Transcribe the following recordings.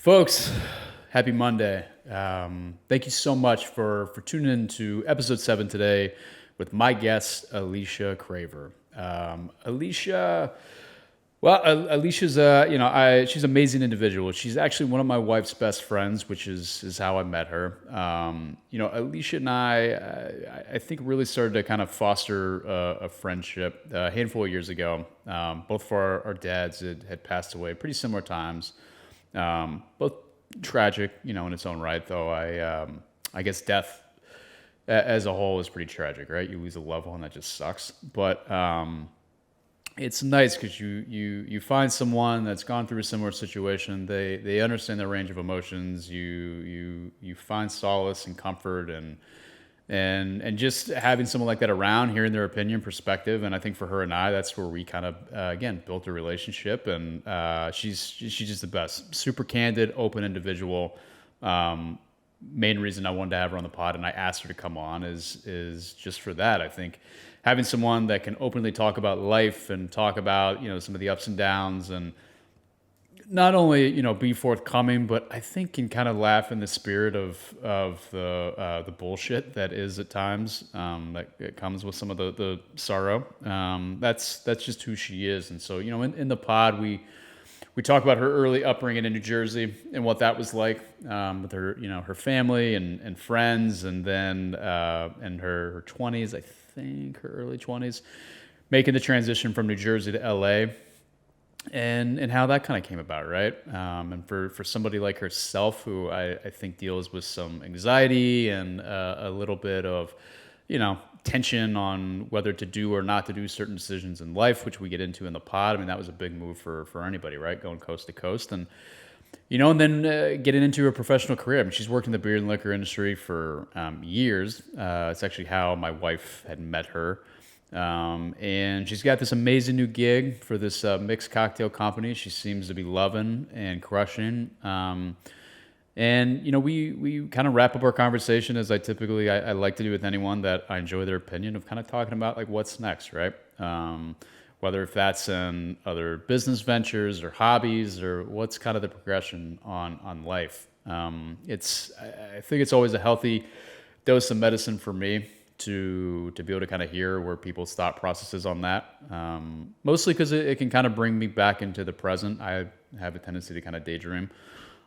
Folks, happy Monday. Thank you so much for tuning in to episode 7 today with my guest, Alicia Craver. Alicia's she's an amazing individual. She's actually one of my wife's best friends, which is how I met her. Alicia and I think really started to kind of foster a friendship a handful of years ago. Both of our dads had passed away pretty similar times. Both tragic, in its own right. Though I guess death as a whole is pretty tragic, right? You lose a loved one, that just sucks. But it's nice because you find someone that's gone through a similar situation. They understand the range of emotions. You find solace and comfort and just having someone like that around, hearing their opinion, perspective. And I think for her and I, that's where we kind of again built a relationship. And she's just the best, super candid, open individual. Main reason I wanted to have her on the pod and I asked her to come on is just for that. I think having someone that can openly talk about life and talk about some of the ups and downs, and not only be forthcoming, but I think can kind of laugh in the spirit of the bullshit that is at times, that comes with some of the sorrow. That's just who she is. And so in the pod we talk about her early upbringing in New Jersey and what that was like, with her her family and friends, and then in her 20s, I think her early 20s, making the transition from New Jersey to LA, and how that kind of came about, right? And for somebody like herself, who I think deals with some anxiety and a little bit of tension on whether to do or not to do certain decisions in life, which we get into in the pod. I mean, that was a big move for anybody, right? Going coast to coast, and and then getting into her professional career. I mean, she's worked in the beer and liquor industry for years. It's actually how my wife had met her. And she's got this amazing new gig for this mixed cocktail company. She seems to be loving and crushing. And we kind of wrap up our conversation as I like to do with anyone that I enjoy their opinion, of kind of talking about like what's next, right? Whether if that's in other business ventures or hobbies, or what's kind of the progression on life. I think it's always a healthy dose of medicine for me to be able to kind of hear where people's thought processes on that. Mostly because it can kind of bring me back into the present. I have a tendency to kind of daydream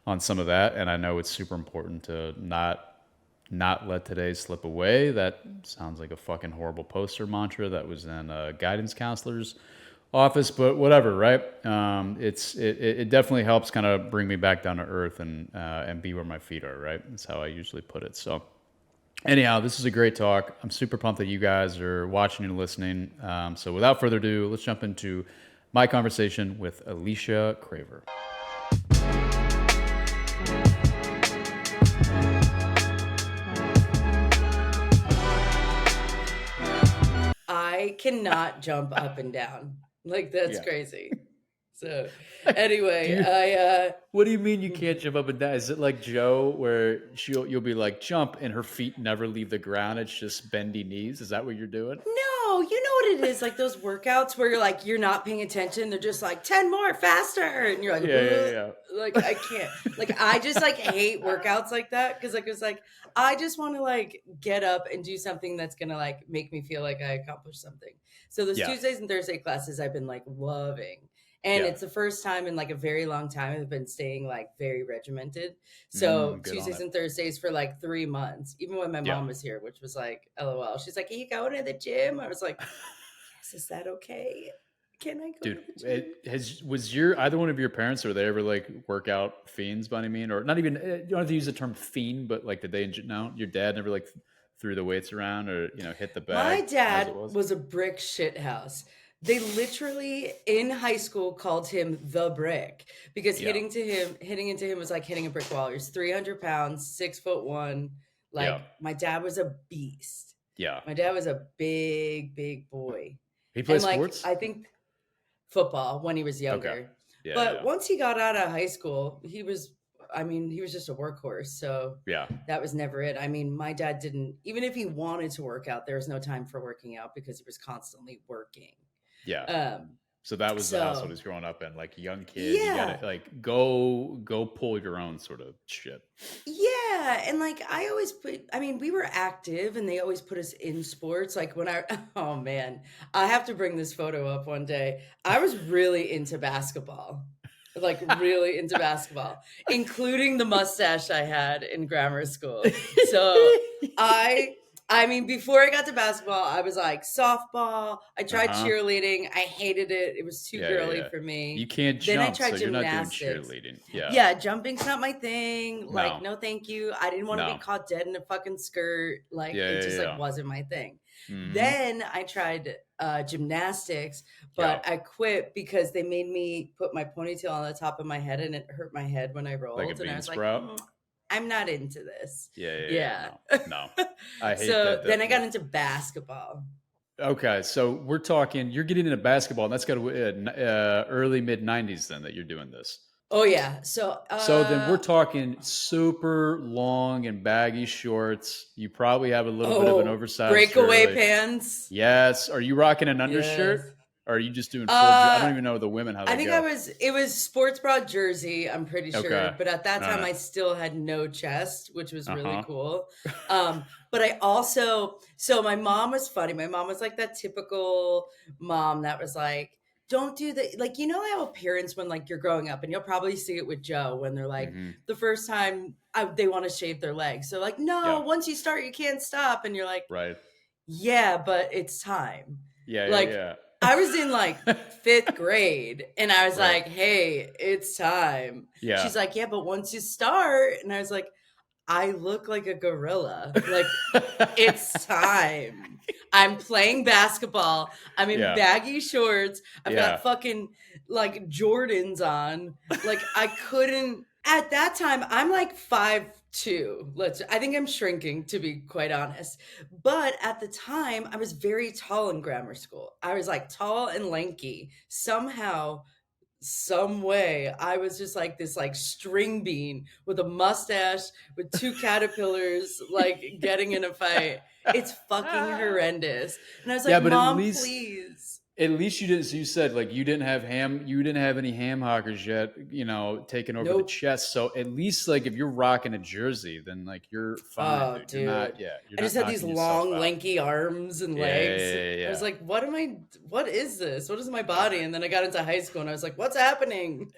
on some of that, and I know it's super important to not let today slip away. That sounds like a fucking horrible poster mantra that was in a guidance counselor's office, but whatever, right? It definitely helps kind of bring me back down to earth and be where my feet are, right? That's how I usually put it. So anyhow, this is a great talk. I'm super pumped that you guys are watching and listening. So without further ado, let's jump into my conversation with Alicia Craver. I cannot jump up and down. Like, that's crazy. So anyway, What do you mean you can't jump up and down? Is it like Joe, where you'll be like jump and her feet never leave the ground? It's just bendy knees. Is that what you're doing? no, you know what it is, like those workouts where you're not paying attention. They're just like 10 more, faster, and you're like, Yeah. like I can't. Like I just hate workouts like that, because it's like I just want to get up and do something that's gonna make me feel like I accomplished something. So those Tuesdays and Thursday classes I've been loving. And it's the first time in a very long time I've been staying very regimented. So Tuesdays and Thursdays for 3 months, even when my mom was here, which was LOL. She's like, "Are you going to the gym?" I was like, "Yes, is that okay? Can I go to the gym?" Was either one of your parents, were they ever workout fiends by any mean? Or not even, you don't have to use the term fiend, but did they, no, your dad never threw the weights around or, hit the bag? My dad was a brick shit house. They literally in high school called him the brick, because hitting into him was like hitting a brick wall. He was 300 pounds, 6'1". My dad was a beast. Yeah. My dad was a big boy. He played sports? I think football when he was younger. Okay. Yeah, but once he got out of high school, he was just a workhorse. So that was never it. I mean, my dad didn't, even if he wanted to work out, there was no time for working out because he was constantly working. Yeah. So that was the household So he's growing up in, like young kid. You gotta yeah. like go pull your own sort of shit. Yeah, and like I always I mean, we were active and they always put us in sports. Like when I, oh man, I have to bring this photo up one day. I was really into basketball, like really into basketball, including the mustache I had in grammar school. So I, I mean, before I got to basketball, I was like softball. I tried Uh-huh. cheerleading. I hated it. It was too Yeah, yeah, girly yeah. for You me. can't Then I jump, so tried you're not doing gymnastics. cheerleading. Yeah. Yeah, jumping's not my thing. Like, No. no, thank you. I didn't want to be No. caught dead in a fucking skirt. Like, Yeah, it yeah, just like yeah. wasn't my thing. Mm-hmm. Then I tried gymnastics, Yeah. but I quit because they made me put my ponytail on the top of my head, and it hurt my head when I Like a rolled. And I bean was like, sprout. I'm not into this. Yeah, yeah, yeah. Yeah. No. No. I hate So that then I got look. into basketball. Okay, so we're talking. You're getting into basketball, and that's got to early mid '90s then that you're doing this. Oh yeah. So So then we're talking super long and baggy shorts. You probably have a little bit of an oh, oversized breakaway shirt. pants. Yes. Are you rocking an undershirt? Yes. Or are you just doing full? I Uh don't even know the women how I they think go. it was sports bra jersey, I'm pretty Okay. sure. But at that All time right. I still had no chest, which was Uh really huh. cool. But I also, so my mom was funny. My mom was like that typical mom that was like, don't do the, like, you know how parents, when like you're growing up, and you'll probably see it with Joe when they're like, Mm-hmm. the first time they want to shave their legs. So like, no, Yeah. once you start, you can't stop. And you're like, Right. yeah, but it's time. Yeah. Like, Yeah. I was in like Yeah. fifth grade and I was Right. like, hey, it's time. Yeah. She's like, yeah, but once you start, and I was like, I look like a gorilla. Like, it's time. I'm playing basketball. I'm in Yeah. baggy shorts. I've Yeah. got fucking like Jordans on. Like, I couldn't at that time. I'm like 5'2". I think I'm shrinking, to be quite honest. But at the time, I was very tall in grammar school. I was like tall and lanky. Somehow, some way, I was just like this like string bean with a mustache with two caterpillars like getting in a fight. It's fucking horrendous. And I was Yeah, like, but at Mom, least please. you didn't. So you said like you didn't have any ham hockers yet. You know, taking over the Nope. chest. So at least like if you're rocking a jersey, then like you're fine, Oh, dude. You're not. dude. Yeah, you're I just not had these knocking yourself long, out. lanky arms and Yeah, yeah, legs. yeah, I was yeah. like, what is this? What is my Yeah. body? And then I got into high school and I was like, what's happening?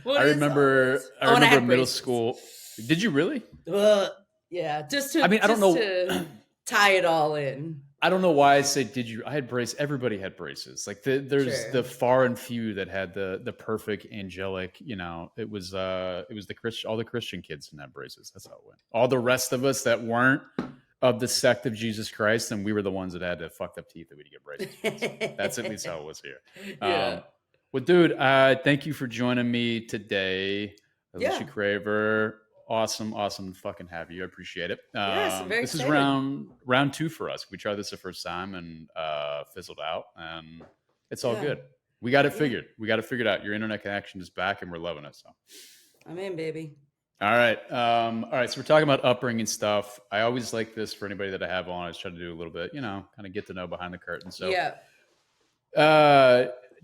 What is all this? I Oh, and I remember had middle braces. school. Did you really? Ugh. Yeah, I mean, I don't just know. to tie it all in. I don't know why I say did you. I had brace. Everybody had braces. Like there's Sure. the far and few that had the perfect angelic. You know, it was the Christian. All the Christian kids in that braces. That's how it went. All the rest of us that weren't of the sect of Jesus Christ, and we were the ones that had the fucked up teeth that we had to get braces for. So that's at least how it was here. Yeah. Well, dude, thank you for joining me today, Alicia Yeah. Craver. Awesome, awesome to fucking have you. I appreciate it. Yes, I'm very This is excited. round two for us. We tried this the first time and fizzled out, and it's all Yeah. good. We got it Yeah. figured. We got it figured out. Your internet connection is back, and we're loving it. So, I'm in, baby. all right, all right. So we're talking about upbringing stuff. I always like this for anybody that I have on. I just try to do a little bit, you know, kind of get to know behind the curtain. So, Yeah.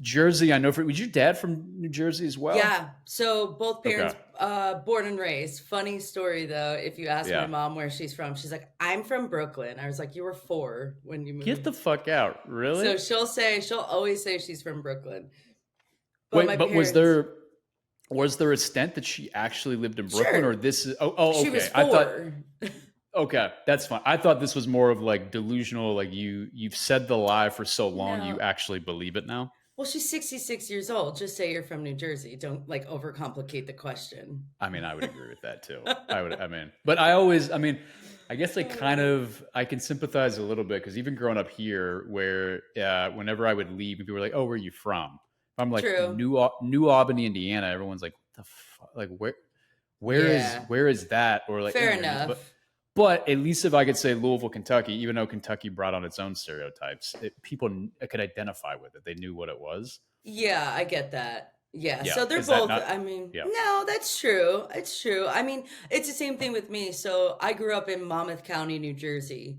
Jersey. I know. Was your dad from New Jersey as well? Yeah. So both parents, Okay. born and raised. Funny story though. If you ask my Yeah. mom where she's from, she's like, I'm from Brooklyn. I was like, you were 4 when you moved. Get the fuck out! Really? So she'll always say she's from Brooklyn. But my Wait, but parents, was there a stint that she actually lived in Brooklyn, sure, or this is? Oh, she okay. was I thought 4. okay, that's fine. I thought this was more of like delusional. Like you've said the lie for so long, you No. actually believe it now. Well, she's 66 years old. Just say you're from New Jersey. Don't like overcomplicate the question. I mean, I would agree with that too. I would. I mean, but I always. I mean, I guess I can sympathize a little bit because even growing up here, where whenever I would leave, people were like, "Oh, where are you from?" If I'm like True. New Albany, Indiana, everyone's like, "What the fuck? Like Yeah. where is that?" Or like, Fair you know, enough. but at least if I could say Louisville, Kentucky, even though Kentucky brought on its own stereotypes, people could identify with it. They knew what it was. Yeah, I get that. Yeah, Yeah, so they're is that both, not? I mean, Yeah, no, that's true. It's true. I mean, it's the same thing with me. So I grew up in Monmouth County, New Jersey.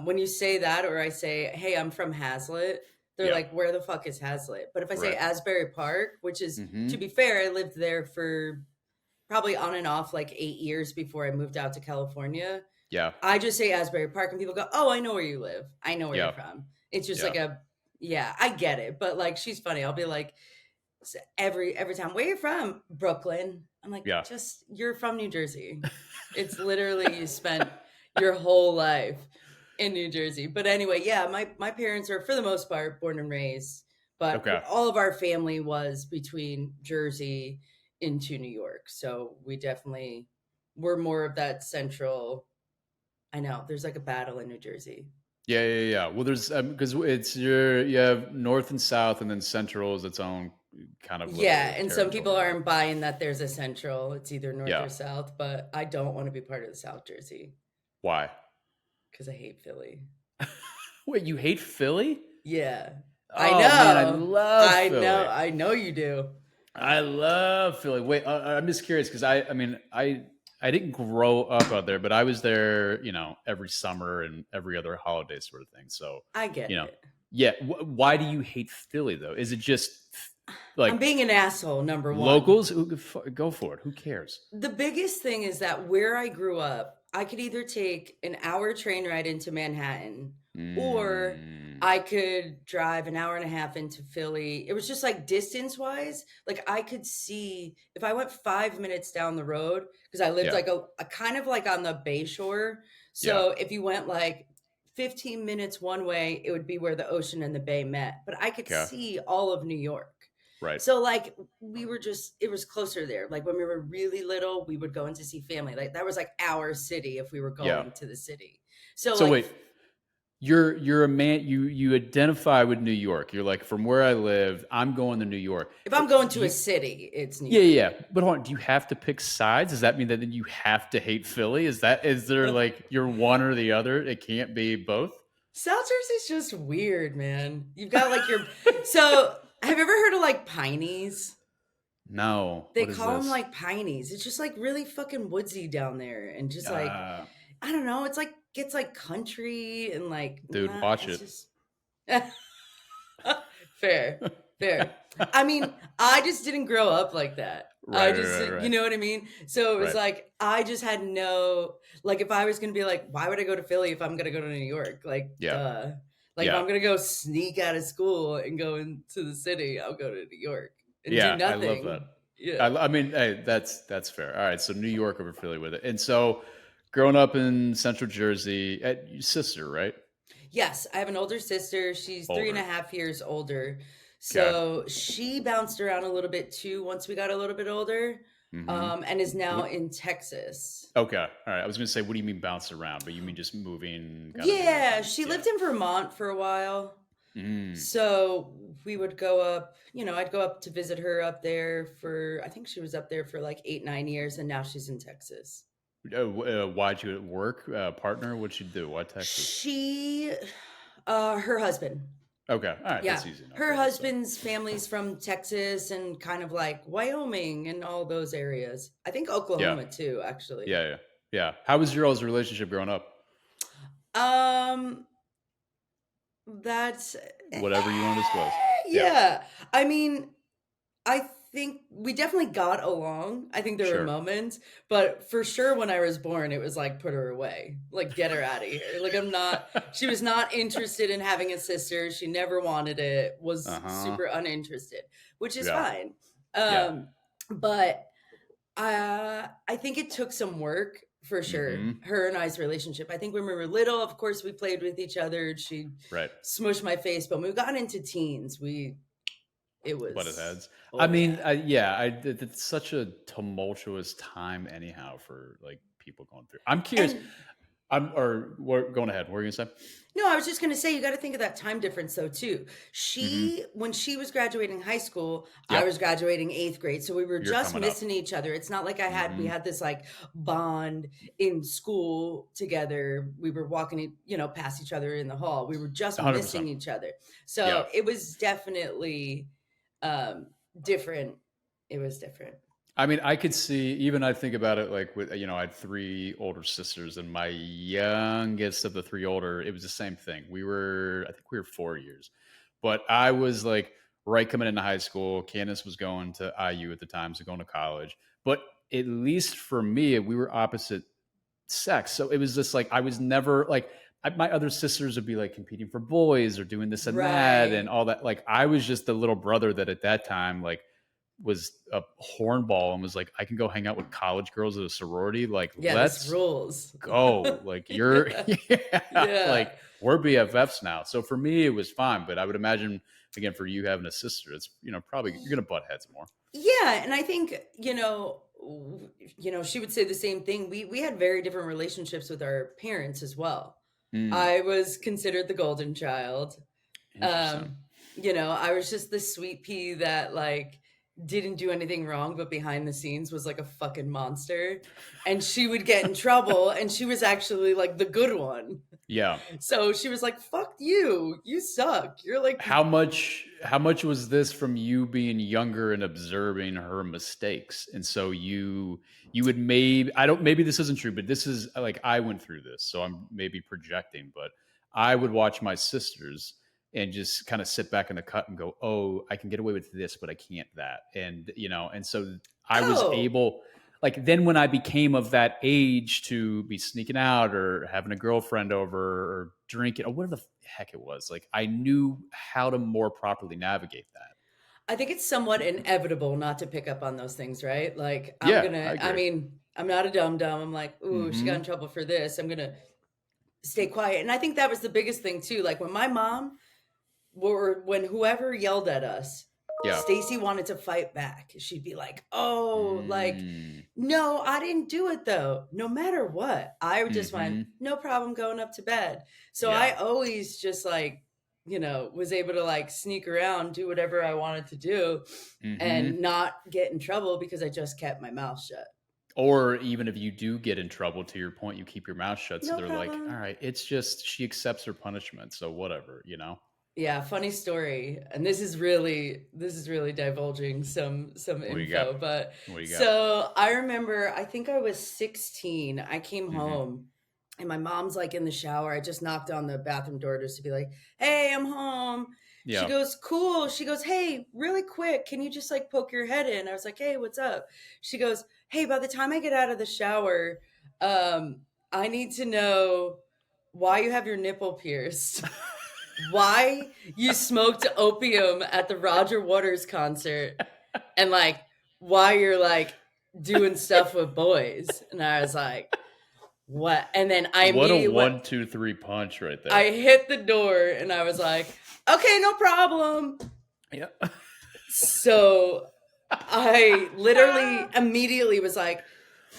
When you say that, or I say, hey, I'm from Hazlitt, They're Yeah. like, where the fuck is Hazlitt? But if I say Right. Asbury Park, which is, to Mm-hmm. be fair, I lived there for probably on and off like 8 years before I moved out to California. Yeah. I just say Asbury Park and people go, oh, I know where you live. I know where you're Yeah. from. It's just Yeah. like yeah, I get it. But like, she's funny. I'll be like, every time, where you from? Brooklyn. I'm like, Yeah. just, you're from New Jersey. It's literally you spent your whole life in New Jersey. But anyway, yeah, my parents are for the most part born and raised, but Okay. all of our family was between Jersey into New York. So we definitely were more of that central. I know there's like a battle in New Jersey. Yeah, yeah, yeah. Well, there's because you have north and south, and then central is its own kind of Yeah, little and some people territory, right? aren't buying that there's a central. It's either north Yeah. or south, but I don't want to be part of the South Jersey Why? because I hate Philly. Wait, you hate Philly? Yeah. I Oh man, I know. love I know. Philly. I know you do. I love Philly. Wait, I'm just curious because I mean, I didn't grow up out there, but I was there, every summer and every other holiday sort of thing. So, I get you know, it. yeah. Why do you hate Philly though? Is it just I'm like being an asshole, number one. locals? Go for it. Who cares? The biggest thing is that where I grew up, I could either take an hour train ride into Manhattan or Mm, I could drive an hour and a half into Philly. It was just like distance wise, like I could see if I went 5 minutes down the road, because I lived yeah, like a kind of like on the Bay Shore. yeah, So if you went like 15 minutes one way, it would be where the ocean and the bay met. But I could okay, see all of New York. right, So like we were just it was closer there. Like when we were really little, we would go in to see family. Like that was like our city if we were yeah. going to the city. So So like wait, you're a man. You identify with New York. You're like from where I live. I'm going to New York. if I'm But going do to a you? city, it's New Yeah, York. yeah, yeah. But hold on, do you have to pick sides? Does that mean that then you have to hate Philly? Is there like you're one or the other? It can't be both? South Jersey's just weird, man. You've got like your so have you ever heard of like pineys? No. They What is call them this? like pineys. It's just like really fucking woodsy down there and just like Uh, I don't know, it's like gets like country and like dude, not watch it's it. just fair, fair. I mean, I just didn't grow up like that. Right, I right, just, right, you right. know what I mean? So it was Right. like, I just had no, like, if I was going to be like, why would I go to Philly if I'm going to go to New York? Like, Yeah. duh. Like, if Yeah. I'm going to go sneak out of school and go into the city, I'll go to New York and do Yeah, I love that. nothing. Yeah. I mean, hey, that's fair. All right, so New York over Philly with it. And so growing up in Central Jersey, at your sister, right? Yes, I have an older sister. She's three and a Older. half years older. Okay. So she bounced around a little bit too once we got a little bit older, Mm-hmm. and is now What? in Texas. Okay. All right. I was gonna say, what do you mean bounce around? But you mean just moving kind of Yeah, wherever? she Yeah. lived in Vermont for a while. Mm. So we would go up, I'd go up to visit her up there for, I think she was up there for like 8, 9 years, and now she's in Texas. Why'd you work? Partner? What'd you do? Why Texas? She, her husband. Okay. All right. Yeah. That's easy enough, Her right? So, husband's family's from Texas and kind of like Wyoming and all those areas. I think yeah. Oklahoma too, actually. Yeah. Yeah. Yeah. How was your all's relationship growing up? Um, that's Whatever you want to disclose. Yeah. yeah. I mean, I think we definitely got along. I think there were Sure. moments, but for sure when I was born, it was like put her away, like get her out of here. Like she was not interested in having a sister. She never wanted it, was Uh-huh. super uninterested, which is Yeah. fine. Yeah. But I think it took some work for sure. Mm-hmm. Her and I's relationship. I think when we were little, of course, we played with each other. She'd Right. smush my face, but when we got into teens, it Butted was heads. I oh mean, yeah. it's such a tumultuous time, anyhow, for like people going through. I'm curious. And Going ahead. What were you gonna say? no, I was just going to say, you got to think of that time difference though, too. Mm-hmm. When she was graduating high school, I was Yep. graduating eighth grade. So we were You're just coming up. missing each other. It's not like we Mm-hmm. had this like bond in school together. We were walking, past each other in the hall. We were just 100%. missing each other. Yeah. So it was definitely um, different. It was different. I mean, I could see, even I think about it like with, I had three older sisters, and my youngest of the three older, it was the same thing. I think we were 4 years. But I was like right coming into high school. Candace was going to IU at the time, so going to college. But at least for me, we were opposite sex. So it was just like I was never like my other sisters would be like competing for boys or doing this and that and Right. all that. Like I was just the little brother that at that time like was a hornball and was like, I can go hang out with college girls at a sorority. Like, Yeah, this let's rules. go. Like you're Yeah. yeah, Yeah. like we're BFFs now. So for me it was fine. But I would imagine again for you having a sister, it's probably you're gonna butt heads more. Yeah, and I think, she would say the same thing. We had very different relationships with our parents as well. Mm, I was considered the golden child. interesting. Um, I was just the sweet pea that like didn't do anything wrong, but behind the scenes was like a fucking monster. And she would get in trouble, and she was actually like the good one. Yeah. So she was like, "Fuck you, you suck. You're like." How much was this from you being younger and observing her mistakes? And so you would maybe I don't maybe this isn't true, but this is like I went through this, so I'm maybe projecting, but I would watch my sisters and just kind of sit back in the cut and go, "Oh, I can get away with this, but I can't that." And so I was Oh, able like then when I became of that age to be sneaking out or having a girlfriend over or drinking or whatever the heck it was, like I knew how to more properly navigate that. I think it's somewhat inevitable not to pick up on those things, right? Like, Yeah, I I agree. mean, I'm not a dum dum. I'm like, ooh, she got in Hmm. trouble for this. I'm gonna stay quiet. And I think that was the biggest thing too. Like when my mom or when whoever yelled at us, Yeah. Stacy wanted to fight back. She'd be like, "Oh, like, Mm. no, I didn't do it though. No matter what, I just went, Hmm. no problem going up to bed." So I Yeah. always just like, was able to like sneak around, do whatever I wanted to do, Hmm. and not get in trouble because I just kept my mouth shut. Or even if you do get in trouble, to your point, you keep your mouth shut. So No they're like, all problem. right, it's just she accepts her punishment. So whatever. Yeah, funny story. And this is really divulging some What do you got? info, but What do you got? so I remember I think I was 16. I came Hmm. home and my mom's like in the shower. I just knocked on the bathroom door just to be like, "Hey, I'm home." She Yeah. goes, "Cool." She goes, "Hey, really quick, can you just like poke your head in?" I was like, "Hey, what's up?" She goes, "Hey, by the time I get out of the shower, I need to know why you have your nipple pierced." Why you smoked opium at the Roger Waters concert and like why you're like doing stuff with boys. And I was like, what? And then I What a immediately went, 1, 2, 3 punch right there. I hit the door and I was like, okay, no problem. Yeah. So I literally immediately was like,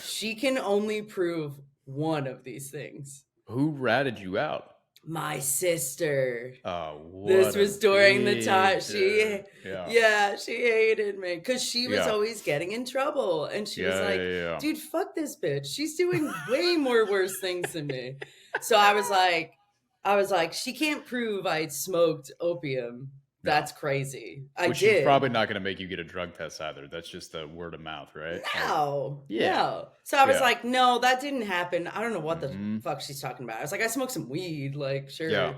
she can only prove one of these things. Who ratted you out? My sister. Oh, This what a was during the time bitch. Yeah. yeah, she hated me because she was Yeah. always getting in trouble. And she was Yeah. like, Yeah. Yeah. dude, fuck this bitch. She's doing way more worse things than me. So I was like, she can't prove I smoked opium. No. That's crazy. I Which she's did. probably not going to make you get a drug test either. That's just the word of mouth, right? Like, No, yeah. no. So I was Yeah. like, no, that didn't happen. I don't know what the Hmm. fuck she's talking about. I was like, I smoked some weed, like, Yeah. sure.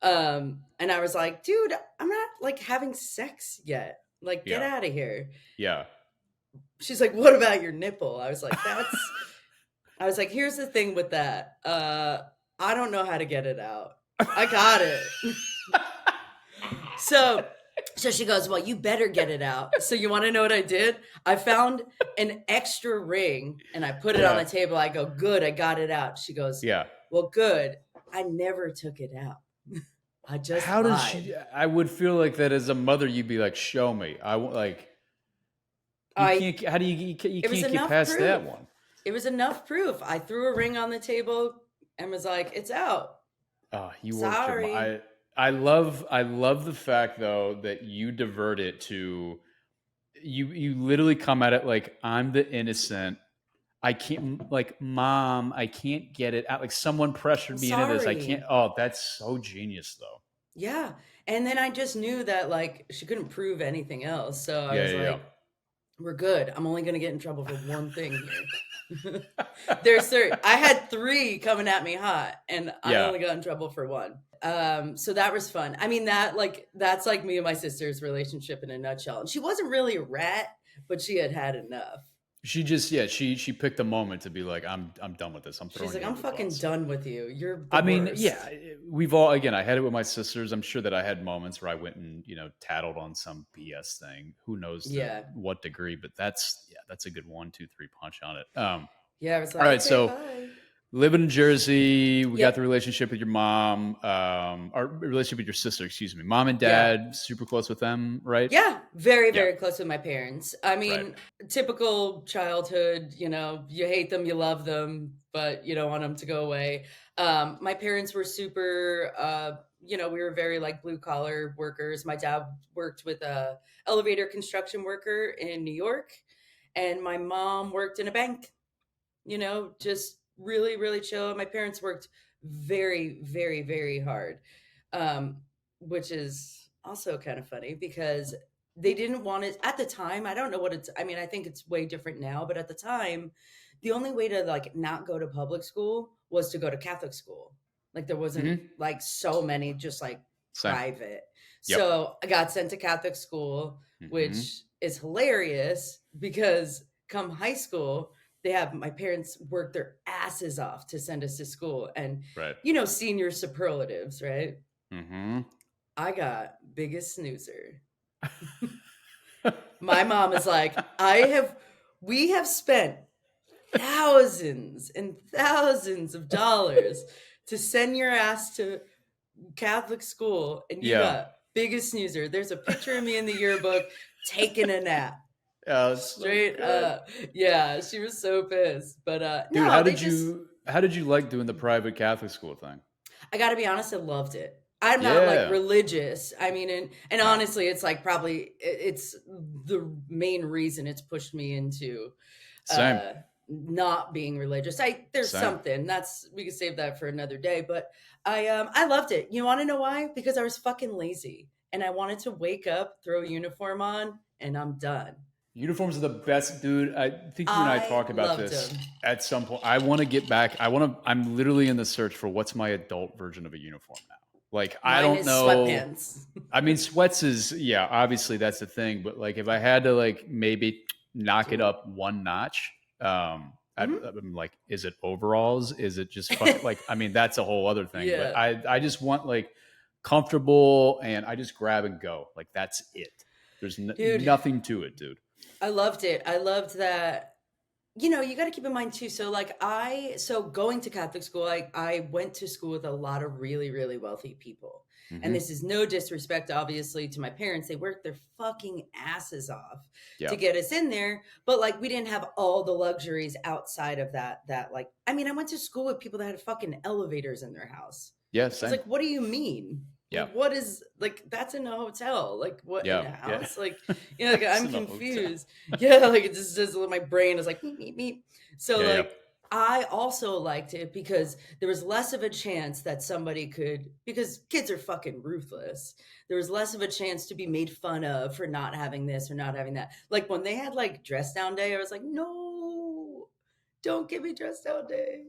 And I was like, dude, I'm not like having sex yet. Like, get Yeah. out of here. Yeah. She's like, what about your nipple? I was like, here's the thing with that. I don't know how to get it out. I got it. So she goes, well, you better get it out. So you want to know what I did? I found an extra ring and I put it on Yeah. the table. I go, good, I got it out. She goes, Yeah. well, good. I never took it out. I just How does lied. she? I would feel like that as a mother, you'd be like, show me. I want, like, you I can't, how do you It was can't get enough past that proof. one? It was enough proof. I threw a ring on the table and was like, it's out. Oh, you worked your, Sorry. I love the fact though that you divert it to, you literally come at it like, I'm the innocent. I can't like mom, I can't get it out. Like someone pressured me into this. I can't. Sorry. Oh, that's so genius though. Yeah. And then I just knew that like she couldn't prove anything else. So I Yeah, was yeah, like, we're good. I'm only going to get in trouble for one thing here. yeah. I had three coming at me hot and I Yeah. only got in trouble for one. So that was fun. I mean, that's like me and my sister's relationship in a nutshell. And she wasn't really a rat, but she had enough. She just, yeah, she picked a moment to be like, I'm done with this. I'm She's throwing like, you I'm under the fucking bus. done with you. You're the I mean, yeah, worst. we've all, again, I had it with my sisters. I'm sure that I had moments where I went and, tattled on some BS thing. Who knows to Yeah. what degree, but that's a good 1, 2, 3 punch on it. Yeah, I was All like, right. okay, So bye. living in Jersey, we got the Yep. relationship with your mom, our relationship with your sister, excuse me, mom and Yeah. dad, super close with them, right? Yeah, very, Yeah. very close with my parents. I Right. mean, typical childhood, you hate them, you love them, but you don't want them to go away. My parents were super, we were very like blue collar workers. My dad worked with a elevator construction worker in New York, and my mom worked in a bank. Just really, really chill. My parents worked very, very, very hard, um, which is also kind of funny because they didn't want it at the time. I don't know what I mean, I think it's way different now, but at the time, the only way to like not go to public school was to go to Catholic school. Like there wasn't Hmm. like so many just like Same. private. Yep. So I got sent to Catholic school, Hmm. which is hilarious because come high school, they have my parents work their asses off to send us to school and Right. senior superlatives, right? Hmm. I got biggest snoozer. My mom is like, we have spent thousands and thousands of dollars to send your ass to Catholic school and you Yeah. got biggest snoozer. There's a picture of me in the yearbook taking a nap. Oh, it's so Straight good. up. Yeah, she was so pissed. But Dude, no, they just how did you like doing the private Catholic school thing? I gotta be honest, I loved it. I'm not like Yeah. religious. I mean, and No. honestly, it's like probably it's the main reason it's pushed me into Same. not being religious. There's Same. something that's we could save that for another day, but I loved it. You want to know why? Because I was fucking lazy and I wanted to wake up, throw a uniform on, and I'm done. Uniforms are the best, dude. I think you and I I talk about loved this them. at some point. I want to get back. I'm literally in the search for what's my adult version of a uniform now. Like, I Mine don't is know. sweatpants. I mean, sweats is, yeah, obviously that's the thing. But like, if I had to like maybe knock it Ooh. up one notch, Mhm. I'm like, is it overalls? Is it just fucking like, I mean, that's a whole other thing. But Yeah. I just want like comfortable and I just grab and go. Like, that's it. There's Dude, nothing to it, dude. I loved it. I loved that. You got to keep in mind too. So like so going to Catholic school, I went to school with a lot of really, really wealthy people. And Hmm. this is no disrespect, obviously, to my parents. They worked their fucking asses off Yeah. to get us in there. But like we didn't have all the luxuries outside of that like I mean, I went to school with people that had fucking elevators in their house. Yeah. It's Same. like, what do you mean? Yeah. Like, what is like that's in a hotel? Like, what in Yeah. a Yeah. house? Like, like It's I'm in a hotel. confused. Yeah, like it just my brain is like meep meep meep. So Yeah. Yeah. like I also liked it because there was less of a chance that somebody could because kids are fucking ruthless. There was less of a chance to be made fun of for not having this or not having that. Like when they had like dress down day, I was like, no, don't give me dress down day.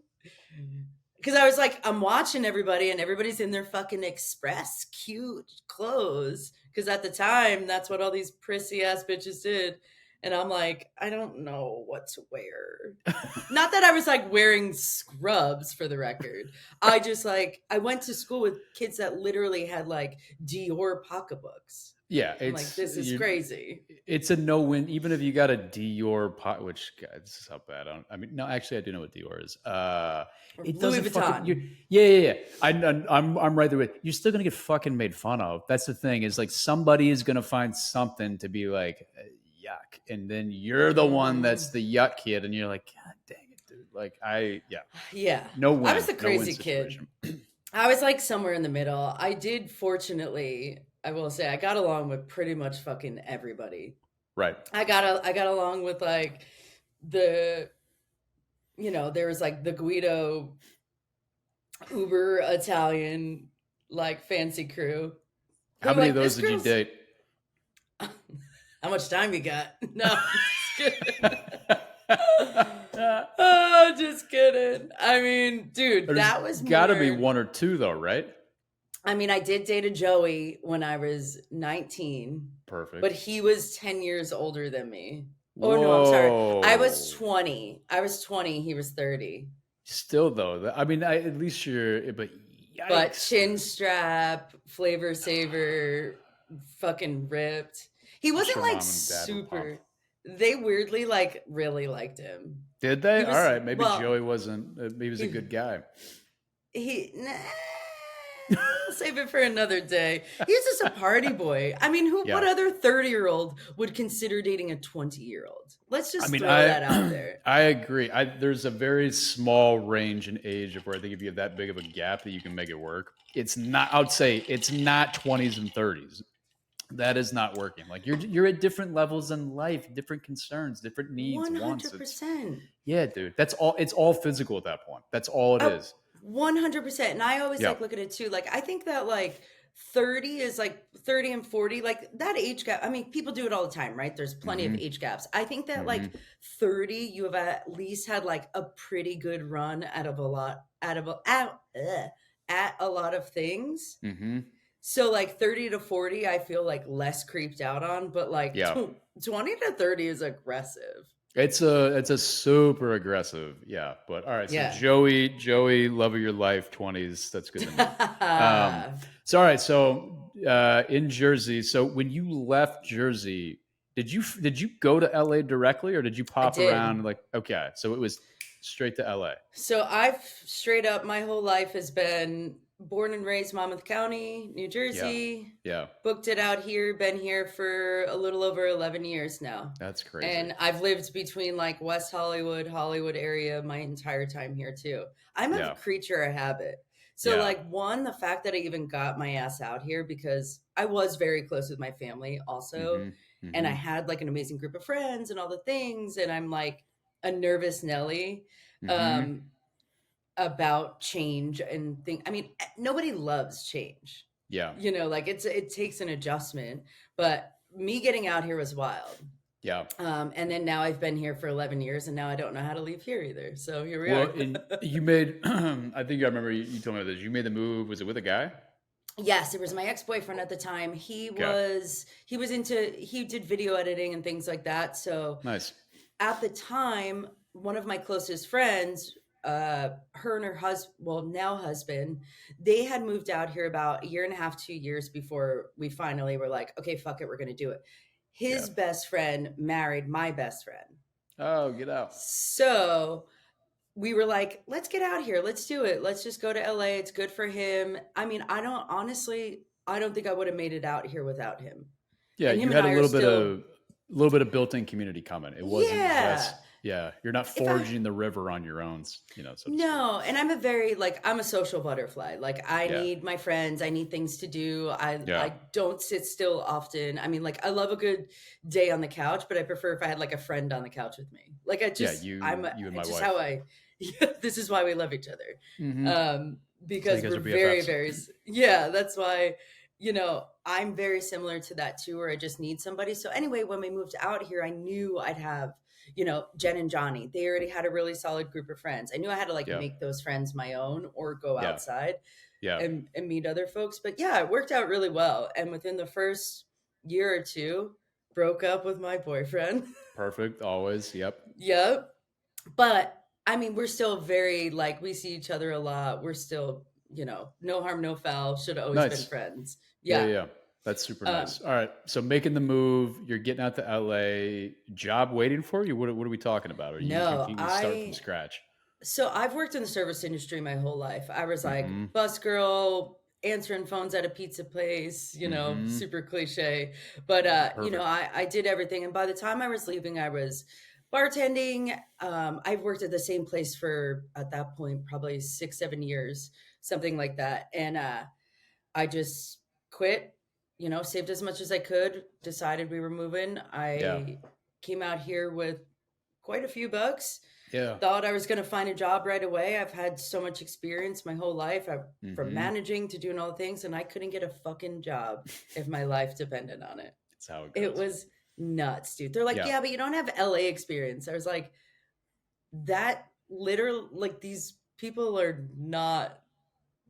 Because I was like, I'm watching everybody, and everybody's in their fucking express cute clothes. Because at the time, that's what all these prissy ass bitches did. And I'm like, I don't know what to wear. Not that I was like wearing scrubs for the record. I just like, I went to school with kids that literally had like Dior pocketbooks. Yeah, I'm like, this is crazy. it's a no win. Even if you got a Dior pot, which God, this is how bad. I mean, no, actually, I do know what Dior is. Or It Louis doesn't fucking. Vuitton. Yeah. I'm right there with. You're still gonna get fucking made fun of. That's the thing. Is like somebody is gonna find something to be like yuck, and then you're the one that's Mm, the yuck kid, and you're like, God dang it, dude. Like yeah, yeah. no I was win, the no win crazy kid. situation. I was like somewhere in the middle. I did fortunately, I will say, I got along with pretty much fucking everybody. Right. I got along with like the there was like the Guido Uber Italian like fancy crew who How many of like this those did you girl's date? how much time you got? No, just kidding. Oh, just kidding. I mean, dude, There's that was got to be more one or two though, right? I mean, I did date a Joey when I was 19, but Perfect. he was 10 years older than me. Oh no, I'm sorry. I was Whoa. 20. I was 20, he was 30. Still though, I mean, at least you're. But But yikes. chin strap, flavor saver, fucking ripped. He I'm wasn't sure like mom and dad were pumped. super. They weirdly like really liked him. Did they? He All was right. Maybe well, Joey wasn't. He was a he good guy. nah, we'll save it for another day. He's just a party boy. I mean, who what Yeah. other 30-year-old would consider dating a 20-year-old? Let's I just mean, throw that out there. I agree. There's a very small range in age of where I think if you have that big of a gap that you can make it work. It's not. I would say it's not 20s and 30s. That is not working. Like you're at different levels in life, different concerns, different needs, wants. It's 100%. yeah, dude. That's all. It's all physical at that point. That's all it Oh, is. 100%. And I always Yeah. like look at it too. Like I think that like 30 is like 30 and 40, like that age gap. I mean, people do it all the time, right? There's plenty of Mm-hmm. age gaps. I think that Mm-hmm. like 30, you have at least had like a pretty good run at a lot of things. Mm-hmm. So like 30 to 40, I feel like less creeped out on, but like Yeah. 20 to 30 is aggressive. It's a super aggressive, yeah. But all right, so Yeah. Joey, love of your life, 20s. That's good to know. So all right, so in Jersey, so when you left Jersey, did you go to LA directly or did you I pop did. around like okay, so it was straight to LA. So I've straight up my whole life has been born and raised Monmouth County, New Yeah. Jersey. Yeah. Booked it out here, been here for a little over 11 years now. That's crazy. And I've lived between like West Hollywood, Hollywood area my entire time here too. I'm a Yeah. creature of habit. So Yeah. like one, the fact that I even got my ass out here because I was very close with my family also. Mm-hmm. And I Mm-hmm. had like an amazing group of friends and all the things. And I'm like a nervous Nelly. Mm-hmm. Um, about change and think I mean nobody loves change, Yeah. like it takes an adjustment, but me getting out here was wild. Yeah. And then now I've been here for 11 years and now I don't know how to leave here either, so here we Well, are. and you made I think I remember you told me this. You made the move, was it with a guy? Yes, it was my ex-boyfriend at the time. he Okay. was he was into he did video editing and things like that, so Nice. at the time, one of my closest friends, her and her husband, well, now husband, they had moved out here about a year and a half, 2 years before we finally were like, okay, fuck it, we're going to do it. Yeah. His best friend married my best friend. Oh, get out. So we were like, let's get out here. Let's do it. Let's just go to LA. It's good for him. I mean, I don't think I would have made it out here without him. Yeah, And him you and had I are still, a little bit of built-in community coming. It wasn't yeah. just yeah, you're not If I forging the river on your own, so to speak. No, and I'm a very like I'm a social butterfly. Like I Yeah. need my friends, I need things to do. Yeah. I don't sit still often. I mean, like I love a good day on the couch, but I prefer if I had like a friend on the couch with me. Like Yeah, you and my it's just wife. how I yeah, this is why we love each other. Mm-hmm. So you Because guys we're are very BFFs. very yeah, that's why I'm very similar to that too, where I just need somebody. So anyway, when we moved out here, I knew I'd have Jen and Johnny. They already had a really solid group of friends. I knew I had to like Yeah. make those friends my own or go Yeah. outside Yeah. and meet other folks. But yeah, it worked out really well. And within the first year or two, broke up with my boyfriend. Perfect. Always. Yep. Yep. But I mean, we're still very like we see each other a lot. We're still, no harm, no foul. Should have always been Nice. friends. Yeah. Yeah. Yeah. That's super Um, nice. All right. So making the move, you're getting out to LA. Job waiting for you. What are we talking about? Are you no, can you start from scratch? So I've worked in the service industry my whole life. I was like Mm-hmm. bus girl, answering phones at a pizza place, Mm-hmm. super cliche. But Perfect. I did everything. And by the time I was leaving, I was bartending. I've worked at the same place for at that point probably 6, 7 years, something like that. And I just quit, saved as much as I could, decided we were moving. Yeah. I came out here with quite a few bucks. Yeah. Thought I was going to find a job right away. I've had so much experience my whole life, from Mm-hmm. managing to doing all the things, and I couldn't get a fucking job if my life depended on it. That's how it It goes. was nuts, dude. They're like, Yeah. yeah, but you don't have LA experience. I was like, that literally, like, these people are not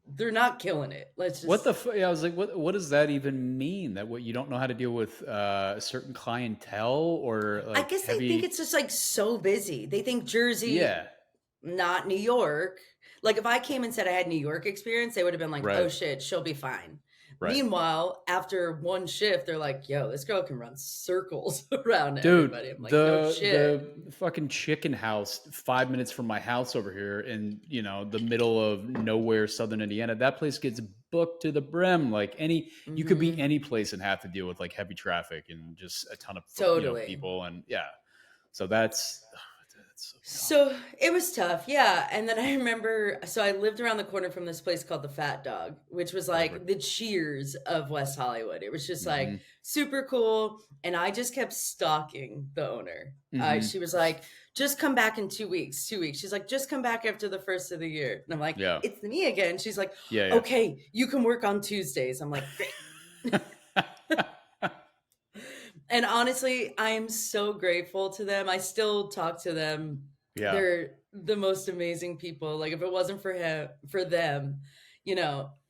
they're not killing it. Let's What just. the yeah, I was like, what does that even mean? That what you don't know how to deal with a certain clientele or I like guess they think heavy? it's just like so busy. They think Jersey, Yeah, not New York. Like if I came and said I had New York experience, they would have been like, right, "Oh shit, she'll be fine." right. Meanwhile, after one shift, they're like, "Yo, this girl can run circles around Dude, everybody." I'm like, "No shit." the fucking chicken house 5 minutes from my house over here in the middle of nowhere, southern Indiana. That place gets booked to the brim. Like you could be Hmm. any place and have to deal with like heavy traffic and just a ton of Totally. people and yeah. So that's that's so dumb. So it was tough, yeah. And then I remember, so I lived around the corner from this place called the Fat Dog, which was Love like the Cheers of West Hollywood. It was just like it. super cool. And I just kept stalking the owner. Hmm. She was like, just come back in 2 weeks, 2 weeks. She's like, just come back after the first of the year. And I'm like, Yeah. it's me again. She's like, Yeah. okay, you can work on Tuesdays. I'm like, great. Yeah. And honestly, I'm so grateful to them. I still talk to them. Yeah. They're the most amazing people. Like if it wasn't for them,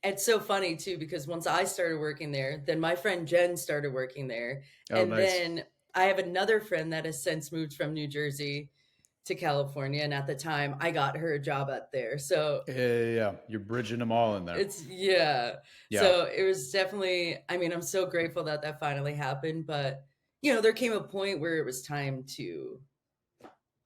it's so funny too because once I started working there, then my friend Jen started working there, Oh, and nice. then I have another friend that has since moved from New Jersey to California, and at the time I got her a job out there. So Yeah, yeah, yeah. You're bridging them all in there. it's yeah. Yeah. So it was definitely, I mean, I'm so grateful that that finally happened, but there came a point where it was time to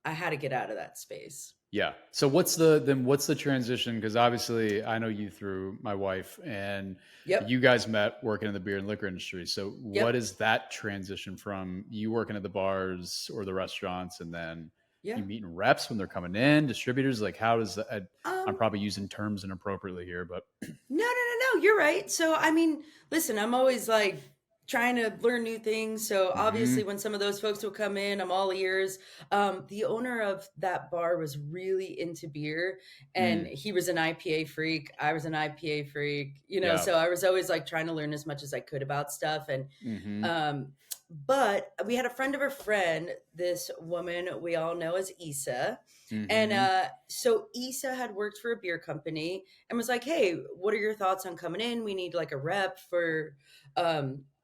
I had to get out of that space. Yeah. So what's the transition? Because obviously I know you through my wife and Yep. you guys met working in the beer and liquor industry. So what Yep. is that transition from you working at the bars or the restaurants and then Yeah. you meeting reps when they're coming in, distributors? Like how does that, I'm Um probably using terms inappropriately here, but no, no, no, no, you're right. So I mean, listen, I'm always like trying to learn new things. So obviously hmm when some of those folks will come in, I'm all ears. The owner of that bar was really into beer, and mm, he was an IPA freak. I was an IPA freak, yeah. so I was always like trying to learn as much as I could about stuff. And hmm um but we had a friend of a friend, this woman we all know as Issa. And hmm so Issa had worked for a beer company and was like, "Hey, what are your thoughts on coming in? We need like a rep for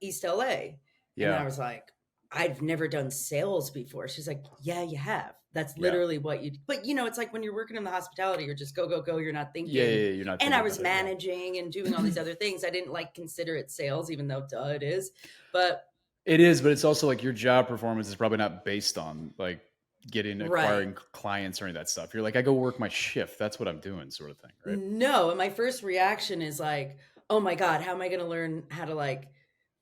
East LA." And I Yeah. was like, "I've never done sales before." She's like, "Yeah, you have. That's Yeah. literally what you do." But it's like when you're working in the hospitality, you're just go, go, go. You're not Yeah. Yeah. thinking. Yeah, you're not And I thinking was about it. Yeah. managing and doing all these other things. I didn't like consider it sales, even though duh, it is. But It is, but it's also like your job performance is probably not based on like right. acquiring clients or any of that stuff. You're like, I go work my shift. That's what I'm doing, sort of thing, right? No, and my first reaction is like, "Oh my god, how am I going to learn how to like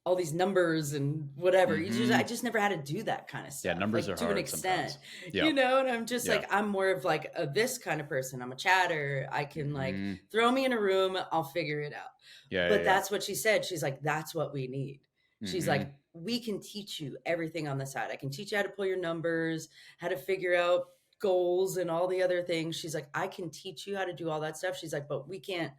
all these numbers and whatever?" I hmm just never had to do that kind of Yeah, stuff, numbers like are to an hard extent, sometimes. Yeah, And I'm just yeah, like, I'm more of like a this kind of person. I'm a chatter. I can like hmm throw me in a room, I'll figure it out. yeah, But yeah, that's what she said. She's like, "That's what we need." yeah. She's like, "We can teach you everything on the side. I can teach you how to pull your numbers, how to figure out goals and all the other things." She's like, "I can teach you how to do all that stuff." She's like, "But we can't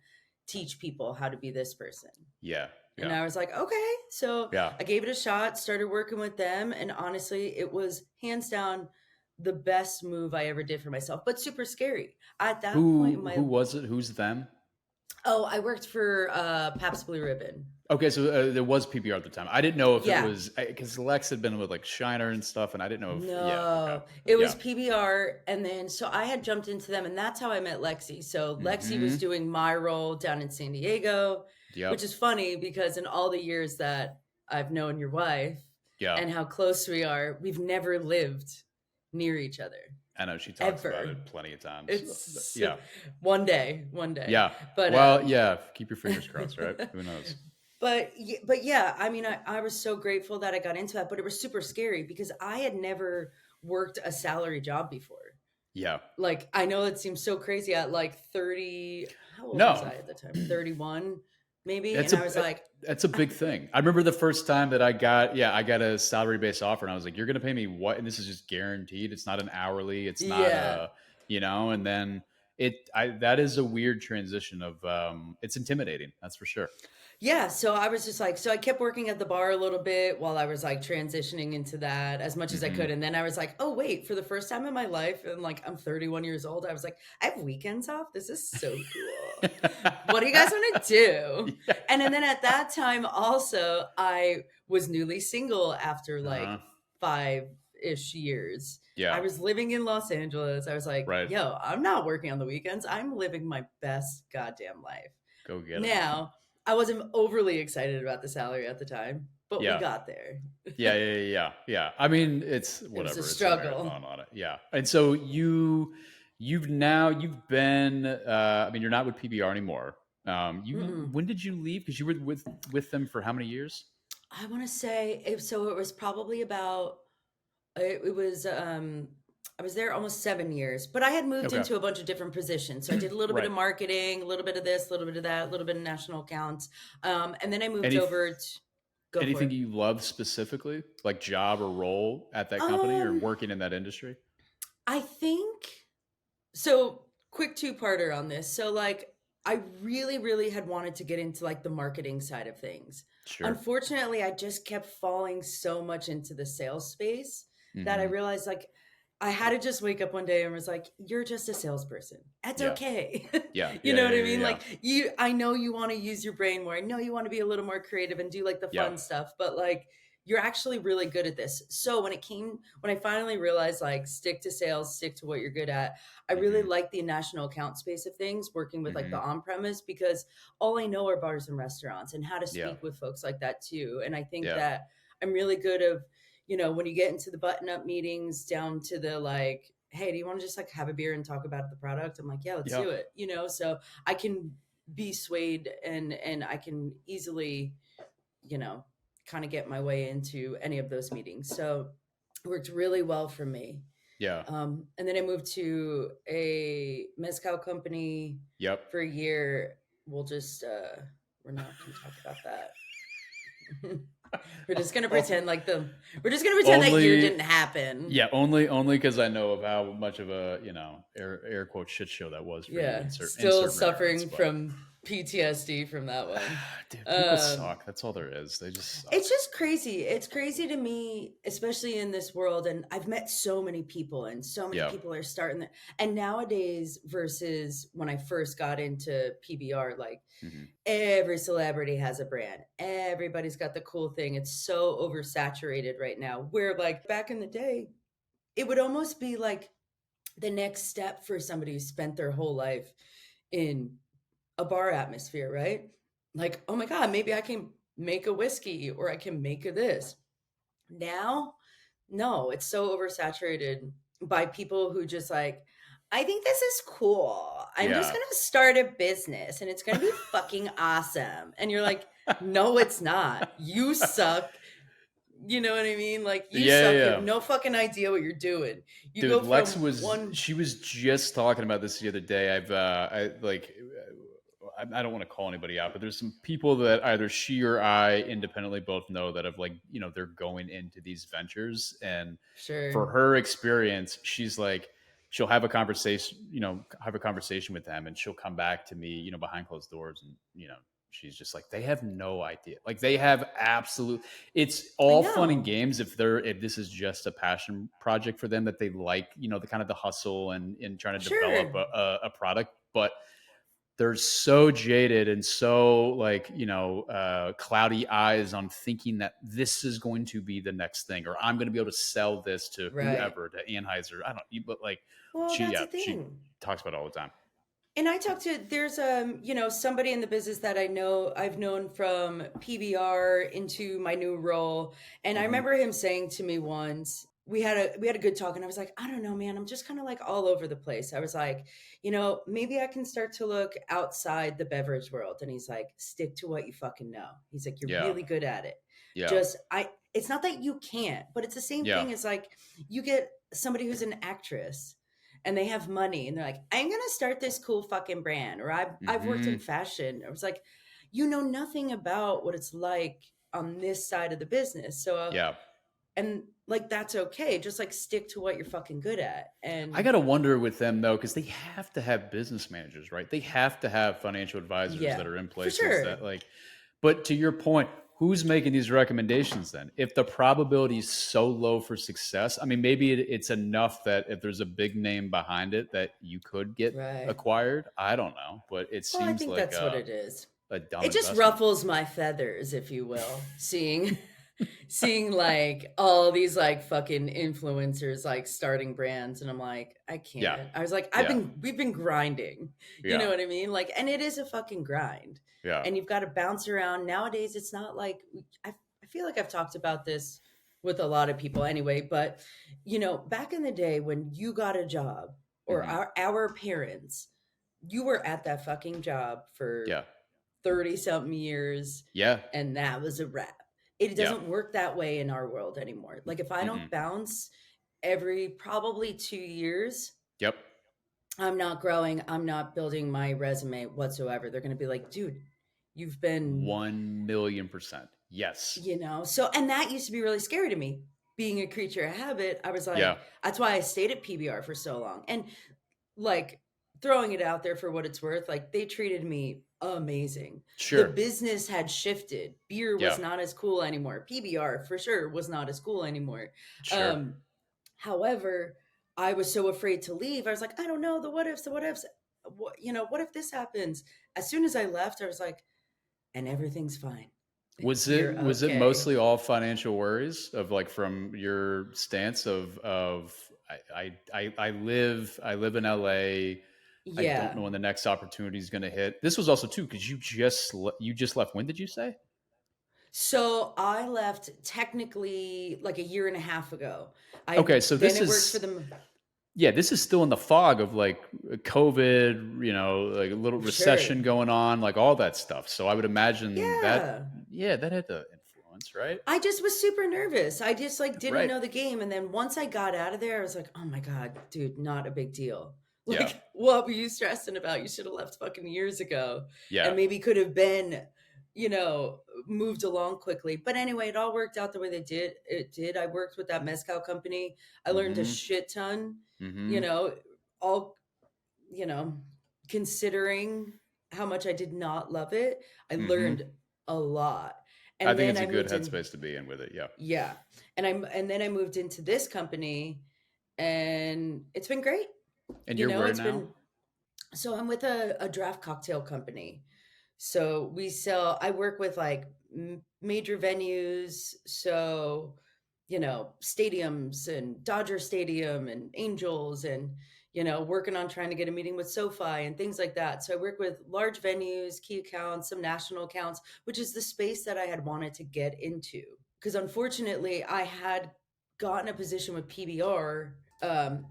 teach people how to be this person." Yeah, And yeah, I was like, "Okay." So yeah. I gave it a shot, started working with them. And honestly, it was hands down the best move I ever did for myself, but super scary. At that point in Who my, was it? Who's them? oh, I worked for Pabst Blue Ribbon. Okay, so there was PBR at the time. I didn't know if it Yeah. was because Lex had been with like Shiner and stuff, and I didn't know if yeah. Okay, No, it was yeah. PBR. And then, so I had jumped into them, and that's how I met Lexi. So Lexi was hmm doing my role down in San Diego, which Yep. is funny because in all the years that I've known your wife Yeah. and how close we are, we've never lived near each other I know she talks about ever. it plenty of times. It's Yeah. one day. Yeah. But Well, yeah. Keep your fingers crossed, right? Who knows? but yeah, I mean, I was so grateful that I got into that, but it was super scary because I had never worked a salary job before. Yeah. Like, I know it seems so crazy at like 30, how old was No, I at the time? 31 maybe, that's and I was like, that's a big thing. I remember the first time that I got a salary based offer, and I was like, "You're going to pay me what?" And this is just guaranteed. It's not an hourly. It's not yeah. a And then that is a weird transition of it's intimidating. That's for sure. Yeah, so I was just like, so I kept working at the bar a little bit while I was like transitioning into that as much as I Hmm. could. And then I was like, oh, wait, for the first time in my life, and like I'm 31 years old, I was like, I have weekends off. This is so cool. What do you guys want to do? Yeah. And then at that time, also, I was newly single after like Uh-huh. 5-ish years. I Yeah. was living in Los Angeles. I was like, Right. yo, I'm not working on the weekends. I'm living my best goddamn life. Go get it. Now, I wasn't overly excited about the salary at the time, but we Yeah. got there. Yeah. I mean, it's It was a whatever. It's a struggle. marathon on it. Yeah. And so you've been. I mean, you're not with PBR anymore. You Mm-mm. when did you leave? Because you were with them for how many years? I want to say so it was probably about it was I was there almost 7 years, but I had moved Okay. into a bunch of different positions. So I did a little bit Right. of marketing, a little bit of this, a little bit of that, a little bit of national accounts. And then I moved Any over to go for anything it. you love specifically, like job or role at that company or Um, working in that industry? I think so. Quick two-parter on this. So like I really, really had wanted to get into like the marketing side of things. Sure. Unfortunately, I just kept falling so much into the sales space that I Hmm. realized like I had to just wake up one day and was like, you're just a salesperson. That's Yeah. okay. Yeah. You Yeah. know what Yeah. I Yeah. mean? Yeah. Like I know you want to use your brain more. I know you want to be a little more creative and do like the Yeah. fun stuff, but like you're actually really good at this. So when I finally realized like stick to sales, stick to what you're good at, I really Hmm. like the national account space of things, working with like the Hmm. on premise, because all I know are bars and restaurants and how to Yeah. speak with folks like that too. And I think Yeah. that I'm really good of, when you get into the button up meetings down to the like, hey, do you want to just like have a beer and talk about the product? I'm like, yeah, let's Yeah. do it. So I can be swayed and I can easily, you know, kind of get my way into any of those meetings. So it worked really well for me. Yeah. And then I moved to a mezcal company Yep. for a year. We'll just we're not gonna talk about that. We're just gonna Oh, pretend we're just gonna pretend that year only didn't happen. yeah, only because I know of how much of a air quote shit show that was for you Yeah, in still certain regards. suffering But from PTSD from that one. dude, people Um, suck. That's all there is. They just It's suck. just crazy. It's crazy to me, especially in this world. And I've met so many people, and so many Yeah. people are starting that. And nowadays, versus when I first got into PBR, like Hmm. every celebrity has a brand. Everybody's got the cool thing. It's so oversaturated right now. Where, like, back in the day, it would almost be like the next step for somebody who spent their whole life in a bar atmosphere, right? Like, oh my God, maybe I can make a whiskey or I can make a this. Now, no, it's so oversaturated by people who just like, I think this is cool. I'm just Yeah. going to start a business and it's going to be fucking awesome. And you're like, no, it's not. You suck. You know what I mean? Like, you Yeah. suck. You have Yeah. no fucking idea what you're doing. You Dude, go Lex from was one, she was just talking about this the other day. I don't want to call anybody out, but there's some people that either she or I independently both know that have they're going into these ventures. And sure, for her experience, she's like, she'll have a conversation with them and she'll come back to me, behind closed doors. And, she's just like, they have no idea. Like they have it's I all fun and know. games if this is just a passion project for them that they like, the kind of the hustle and trying to develop Sure. a product. But they're so jaded and so cloudy eyes on thinking that this is going to be the next thing, or I'm going to be able to sell this to Right. whoever, to Anheuser. I don't, but like Well, she, that's yeah, the she thing. talks about it all the time. And I talked to there's somebody in the business that I've known from PBR into my new role, and I Hmm. remember him saying to me once, we had a good talk, and I was like, I don't know, man, I'm just kind of like all over the place. I was like, maybe I can start to look outside the beverage world. And he's like, stick to what you fucking know. He's like, you're Yeah, really good at it. yeah, Just I it's not that you can't, but it's the same yeah. thing as like you get somebody who's an actress and they have money and they're like, I'm gonna start this cool fucking brand, or I've worked in Hmm. fashion. I was like, you know nothing about what it's like on this side of the business. So Yeah. and like that's okay. Just like stick to what you're fucking good at. I And gotta wonder with them though, because they have to have business managers, right? They have to have financial advisors yeah, that are in for places that sure. like. But to your point, who's making these recommendations then? If the probability is so low for success, I mean, maybe it's enough that if there's a big name behind it, that you could get Right. acquired. I don't know, but it Well, I seems think like that's what it is. a dumb It just investment. ruffles my feathers, if you will, seeing like all these like fucking influencers like starting brands, and I'm like, I Yeah, can't. I was like, yeah, we've been grinding. You know yeah, what I mean? Like, and it is a fucking grind. yeah. And you've got to bounce around. Nowadays it's not like I feel like I've talked about this with a lot of people anyway, but back in the day when you got a job, or Hmm. our parents, you were at that fucking job for Yeah, 30 something years, yeah, and that was a wrap. It yeah. doesn't work that way in our world anymore. Like, if I don't Mm-mm. bounce every probably 2 years, Yep. I'm not growing, I'm not building my resume whatsoever. They're going to be like, dude, you've been, 1,000,000%. Yes. so, and that used to be really scary to me. Being a creature of habit, I was Yeah. like, that's why I stayed at PBR for so long. And like, throwing it out there for what it's worth, like, they treated me amazing. The Sure. business had shifted. Beer was Yeah. not as cool anymore. PBR for sure was not as cool anymore. Sure. Um, However, I was so afraid to leave. I was like, I don't know, the what ifs, the what ifs. What if this happens? As soon as I left, I was like, and everything's fine. You're Was it okay. mostly all financial worries of like from your stance of I live in LA. I don't Yeah. know when the next opportunity is going to hit. This was also too because you just left. When did you say? So I left technically like a year and a half ago. Okay, so Then this I worked for is them. yeah, this is still in the fog of like COVID, like a little recession Sure. going on, like all that stuff. So I would imagine that, Yeah. yeah, that had to influence, right? I just was super nervous. I just like didn't Right. know the game. And then once I got out of there, I was like, oh my God, dude, not a big deal. Yeah. Like, what were you stressing about? You should have left fucking years ago, Yeah. and maybe could have been, you know, moved along quickly. But anyway, it all worked out the way they did. It did. I worked with that mezcal company. I learned a Mm-hmm. shit ton, you Mm-hmm. know, all, you know, considering how much I did not love it, I Mm-hmm. learned a lot. I And think then it's a I good moved in. headspace to be in with it. Yeah. Yeah. And then I moved into this company, and it's been great. And you're where It's now? been, so I'm with a draft cocktail company. So I work with like major venues. So, stadiums and Dodger Stadium and Angels, and, working on trying to get a meeting with SoFi and things like that. So I work with large venues, key accounts, some national accounts, which is the space that I had wanted to get into. Because unfortunately, I had gotten a position with PBR,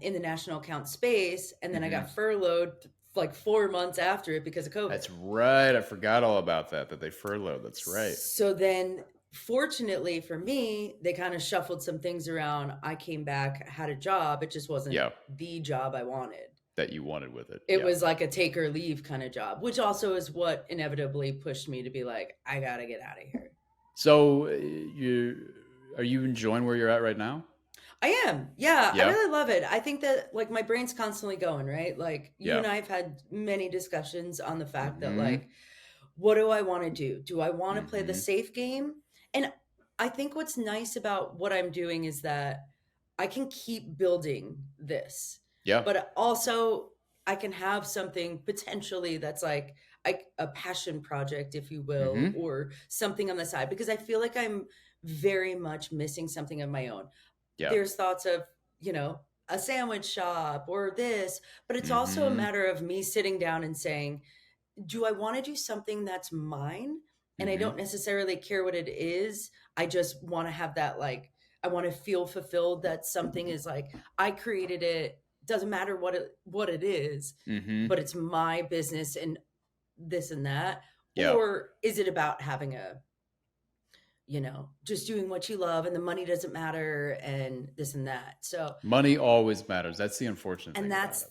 in the national account space, and then I Mm-hmm. got furloughed like 4 months after it because of COVID. That's right. I forgot all about that they furloughed. That's right. So then, fortunately for me, they kind of shuffled some things around. I came back, had a job. It just wasn't Yeah. the job I wanted. That you wanted with it. It Yeah. was like a take or leave kind of job, which also is what inevitably pushed me to be like, I gotta get out of here. So are you enjoying where you're at right now? I am. Yeah, I Yeah. really love it. I think that like my brain's constantly going, right? Like, you Yeah. and I have had many discussions on the fact that, Mm-hmm. like, what do I want to do? Do I want to play the Mm-hmm. safe game? And I think what's nice about what I'm doing is that I can keep building this, Yeah. but also I can have something potentially that's like a passion project, if you will, Mm-hmm. or something on the side, because I feel like I'm very much missing something of my own. Yeah. There's thoughts of, a sandwich shop or this, but it's also a Mm-hmm. matter of me sitting down and saying, do I want to do something that's mine? And I Mm-hmm. don't necessarily care what it is. I just want to have that, like, I want to feel fulfilled that something is like, I created it. Doesn't matter what it is, Mm-hmm. but it's my business and this and that. Yeah. Or is it about having just doing what you love and the money doesn't matter and this and that. So, Money always matters. That's the unfortunate and thing about that's it.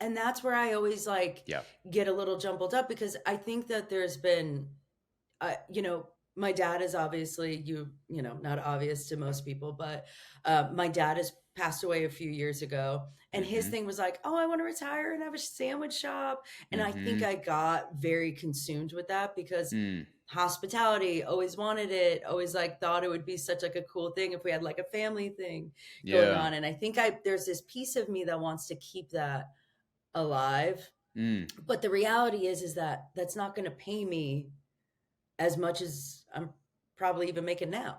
and that's where I always like Yeah. get a little jumbled up, because I think that there's been, my dad is obviously, not obvious to most people, but my dad has passed away a few years ago, and his Mm-hmm. thing was like, oh, I want to retire and have a sandwich shop. And I think Mm-hmm. I got very consumed with that because Mm. hospitality, always wanted it, always like thought it would be such like a cool thing if we had like a family thing going Yeah. on. And I think there's this piece of me that wants to keep that alive. Mm. But the reality is that that's not going to pay me as much as I'm probably even making now.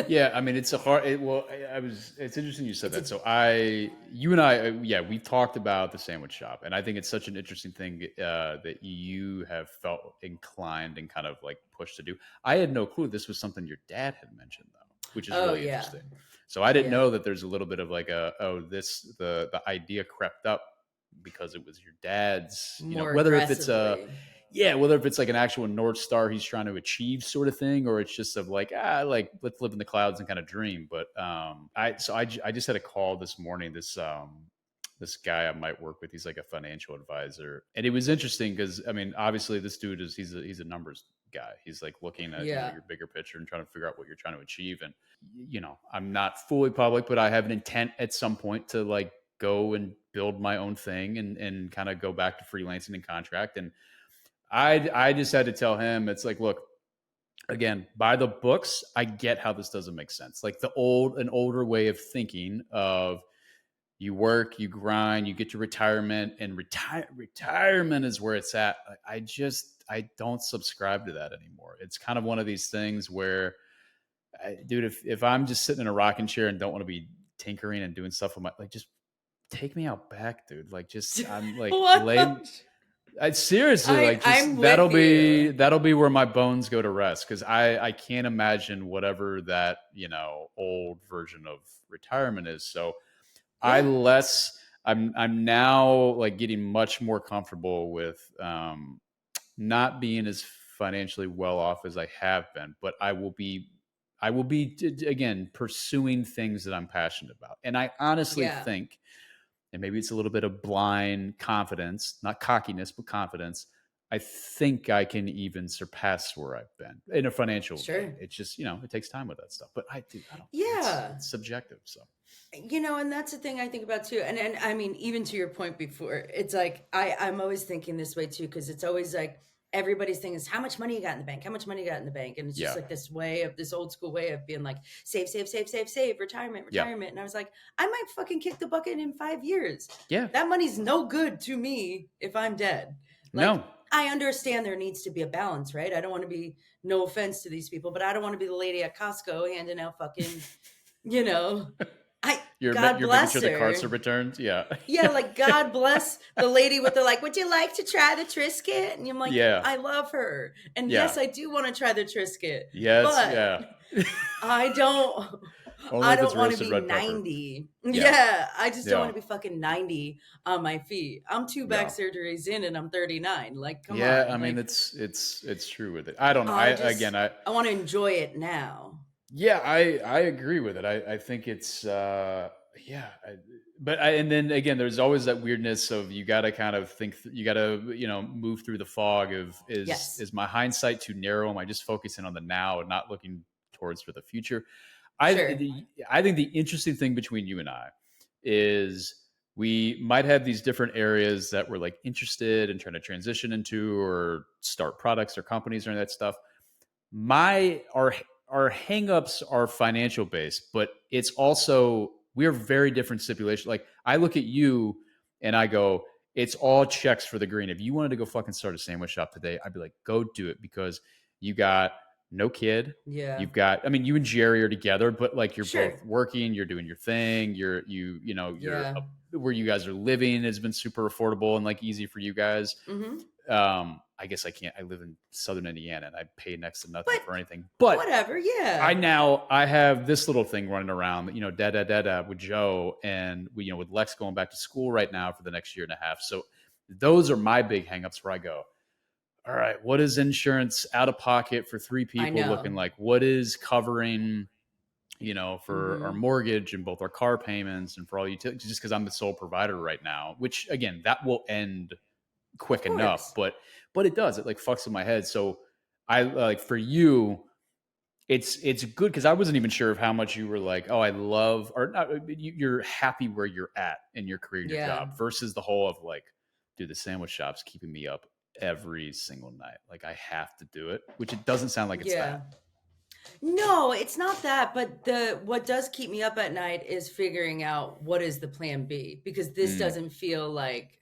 Yeah, I mean, it's a hard. It's interesting you said It's a that. So you and I, yeah, we talked about the sandwich shop, and I think it's such an interesting thing that you have felt inclined and kind of like pushed to do. I had no clue this was something your dad had mentioned though, which is Oh really yeah. interesting. So I didn't Yeah. know that there's a little bit of like the idea crept up because it was your dad's, More whether if it's a aggressively. yeah, whether if it's like an actual North Star he's trying to achieve sort of thing, or it's just of like, like let's live in the clouds and kind of dream. But I just had a call this morning. This guy I might work with, he's like a financial advisor. And it was interesting because I mean, obviously this dude he's a numbers guy. He's like looking at, Yeah. your bigger picture and trying to figure out what you're trying to achieve. And, I'm not fully public, but I have an intent at some point to like go and build my own thing and kind of go back to freelancing and contract. And I just had to tell him, it's like, look, again, by the books, I get how this doesn't make sense. Like an older way of thinking of you work, you grind, you get to retirement, and retirement is where it's at. I don't subscribe to that anymore. It's kind of one of these things where, dude, if I'm just sitting in a rocking chair and don't want to be tinkering and doing stuff with my, like, just take me out back, dude. Like, just I'm like lay. What? I seriously like I'm just with you. that'll be where my bones go to rest because I can't imagine whatever that old version of retirement is. So Yeah. I'm now like getting much more comfortable with not being as financially well off as I have been, but I will be again pursuing things that I'm passionate about, and I honestly Yeah. think, and maybe it's a little bit of blind confidence, not cockiness, but confidence. I think I can even surpass where I've been in a financial Sure. gain. It's just, it takes time with that stuff. But I don't, Yeah. it's subjective. So And that's the thing I think about too. And I mean, even to your point before, it's like I'm always thinking this way too, because it's always like everybody's thing is how much money you got in the bank, how much money you got in the bank. And it's just yeah, like this old school way of being like, save, save, save, save, save, retirement, yeah, retirement. And I was like, I might fucking kick the bucket in 5 years. yeah. That money's no good to me if I'm dead. Like, No, I understand there needs to be a balance, right? I don't want to be, no offense to these people, but I don't want to be the lady at Costco handing out fucking, you know, God you're making bless sure the carts are her. returned. Yeah, Yeah, like God bless the lady with the like, would you like to try the Triscuit? And I'm like, yeah, I love her. And yeah, yes, I do want to try the Triscuit, yes, but yeah. I don't Only I if it's don't want to roasted be red pepper. 90. Yeah, Yeah, I just don't yeah, want to be fucking 90 on my feet. I'm two back yeah. surgeries in and I'm 39. Like, come Yeah, I on. mean Like, it's true with it. I don't know. I just I I want to enjoy it now. yeah, I agree with it. I think it's yeah, and then again, there's always that weirdness of you got to kind of think you got to move through the fog of Yes. is my hindsight too narrow? Am I just focusing on the now and not looking towards for the future? Sure. I think the interesting thing between you and I is we might have these different areas that we're like interested in trying to transition into or start products or companies or that stuff. My our hangups are financial based, but it's also we're very different stipulation. Like I look at you and I go, it's all checks for the green. If you wanted to go fucking start a sandwich shop today, I'd be like, go do it because you got no kid. Yeah. You've got, I mean, you and Jerry are together, but like you're Sure. both working, you're doing your thing, Yeah. where you guys are living has been super affordable and like easy for you guys. Mm-hmm. I guess I can't. I live in Southern Indiana and I pay next to nothing But for anything. But whatever. Yeah. I have this little thing running around, da with Joe and with Lex going back to school right now for the next year and a half. So those are my big hangups where I go, all right, what is insurance out of pocket for three I people looking know. like? What is covering, for our Mm-hmm. mortgage and both our car payments and for all utilities, just because I'm the sole provider right now, which again, that will end Of quick enough, course. but it does. It like fucks with my head. So I like for you, it's good because I wasn't even sure of how much you were like, oh, I love or not, you're happy where you're at in your career and your Yeah. job versus the whole of like, dude, the sandwich shop's keeping me up every single night. Like I have to do it, which it doesn't sound like it's that. Yeah. No, it's not that, but the what does keep me up at night is figuring out what is the plan B, because this Mm, doesn't feel like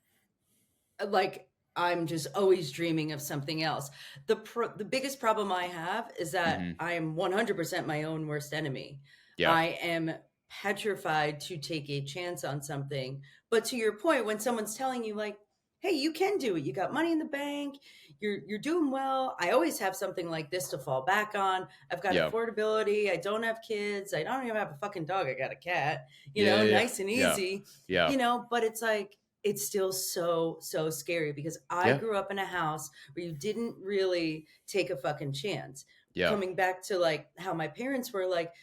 I'm just always dreaming of something else. The biggest problem I have is that hmm I am 100% my own worst enemy. Yeah. I am petrified to take a chance on something. But to your point, when someone's telling you like, "Hey, you can do it. You got money in the bank. You're doing well." I always have something like this to fall back on. I've got Yeah. affordability. I don't have kids. I don't even have a fucking dog. I got a cat. Yeah. Yeah. Nice and Yeah. easy. Yeah. But it's like it's still so scary because I Yeah. grew up in a house where you didn't really take a fucking chance. Yeah. Coming back to like how my parents were like,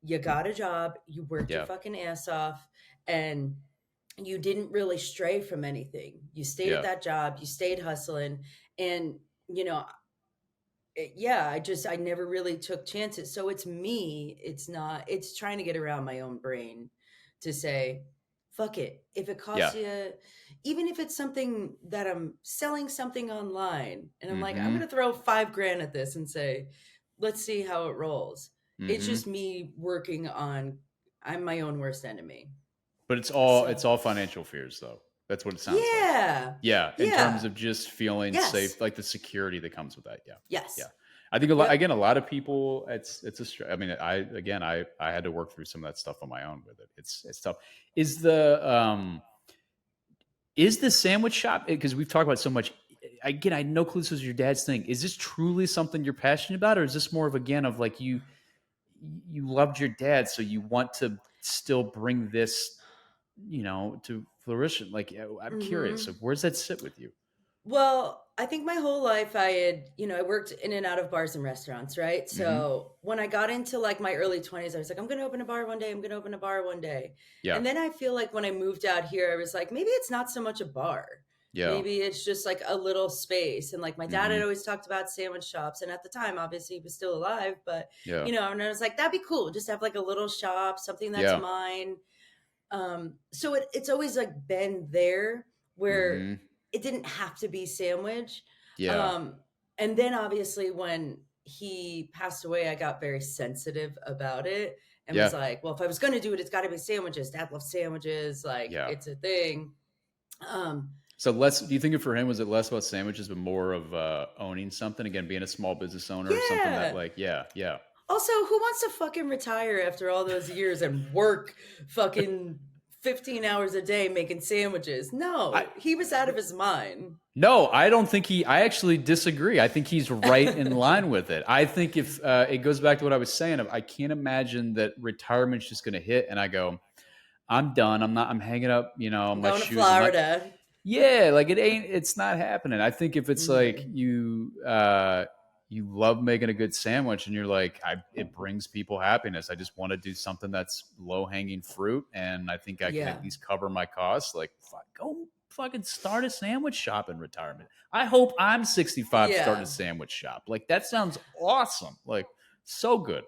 you got a job, you worked your Yeah. fucking ass off, and you didn't really stray from anything. You stayed at Yeah. that job, you stayed hustling, and you know, yeah, I never really took chances. So it's me. It's not. It's trying to get around my own brain to say, fuck it. If it costs Yeah. you, even if it's something that I'm selling something online, and I'm like, I'm hmm gonna throw 5 grand at this and say, let's see how it rolls. It's hmm just me working on. I'm my own worst enemy. But So it's all financial fears though. That's what it sounds like. yeah, Yeah, in terms yeah, of just feeling yes, safe, like the security that comes with that. Yeah, yeah. yes, I think a lot yep. again. A lot of people, it's a. I mean, I had to work through some of that stuff on my own with it. It's tough. Is the um is the sandwich shop, because we've talked about so much. Again, I had no clue this was your dad's thing. Is this truly something you're passionate about, or is this more of again of like you loved your dad, so you want to still bring this to fruition? Like, I'm curious, like, hmm where does that sit with you? Well, I think my whole life I had, I worked in and out of bars and restaurants, right? hmm So when I got into like my early 20s, I was like, I'm going to open a bar one day. I'm going to open a bar one day. Yeah. And then I feel like when I moved out here, I was like, maybe it's not so much a bar. Yeah. Maybe it's just like a little space. And like my dad had hmm always talked about sandwich shops. And at the time, obviously, he was still alive. But, Yeah. and I was like, that'd be cool. Just have like a little shop, something that's Yeah. mine. So it's always like been there where hmm it didn't have to be sandwich. Yeah. Um, and then obviously when he passed away, I got very sensitive about it and was Yeah. like, well, if I was going to do it, it's got to be sandwiches. Dad loves sandwiches. Like Yeah. it's a thing. Um, So less, do you think for him, was it less about sandwiches, but more of owning something? Again, being a small business owner, something that yeah. like, yeah, yeah. Also, who wants to fucking retire after all those years and work fucking 15 hours a day making sandwiches? I No, he was out of his mind. No, I don't think I actually disagree. I think he's right in line with it. I think if it goes back to what I was saying, of I can't imagine that retirement's just going to hit and I go, I'm done. I'm hanging up, I'm my going to shoes. I'm not, Florida. yeah, like it's not happening. I think if it's like Mhm. you love making a good sandwich and you're like, it brings people happiness. I just want to do something that's low hanging fruit. And I think I can Yeah. at least cover my costs. Like, go fucking start a sandwich shop in retirement. I hope I'm 65 starting a Yeah. sandwich shop. Like, that sounds awesome. Like, so good.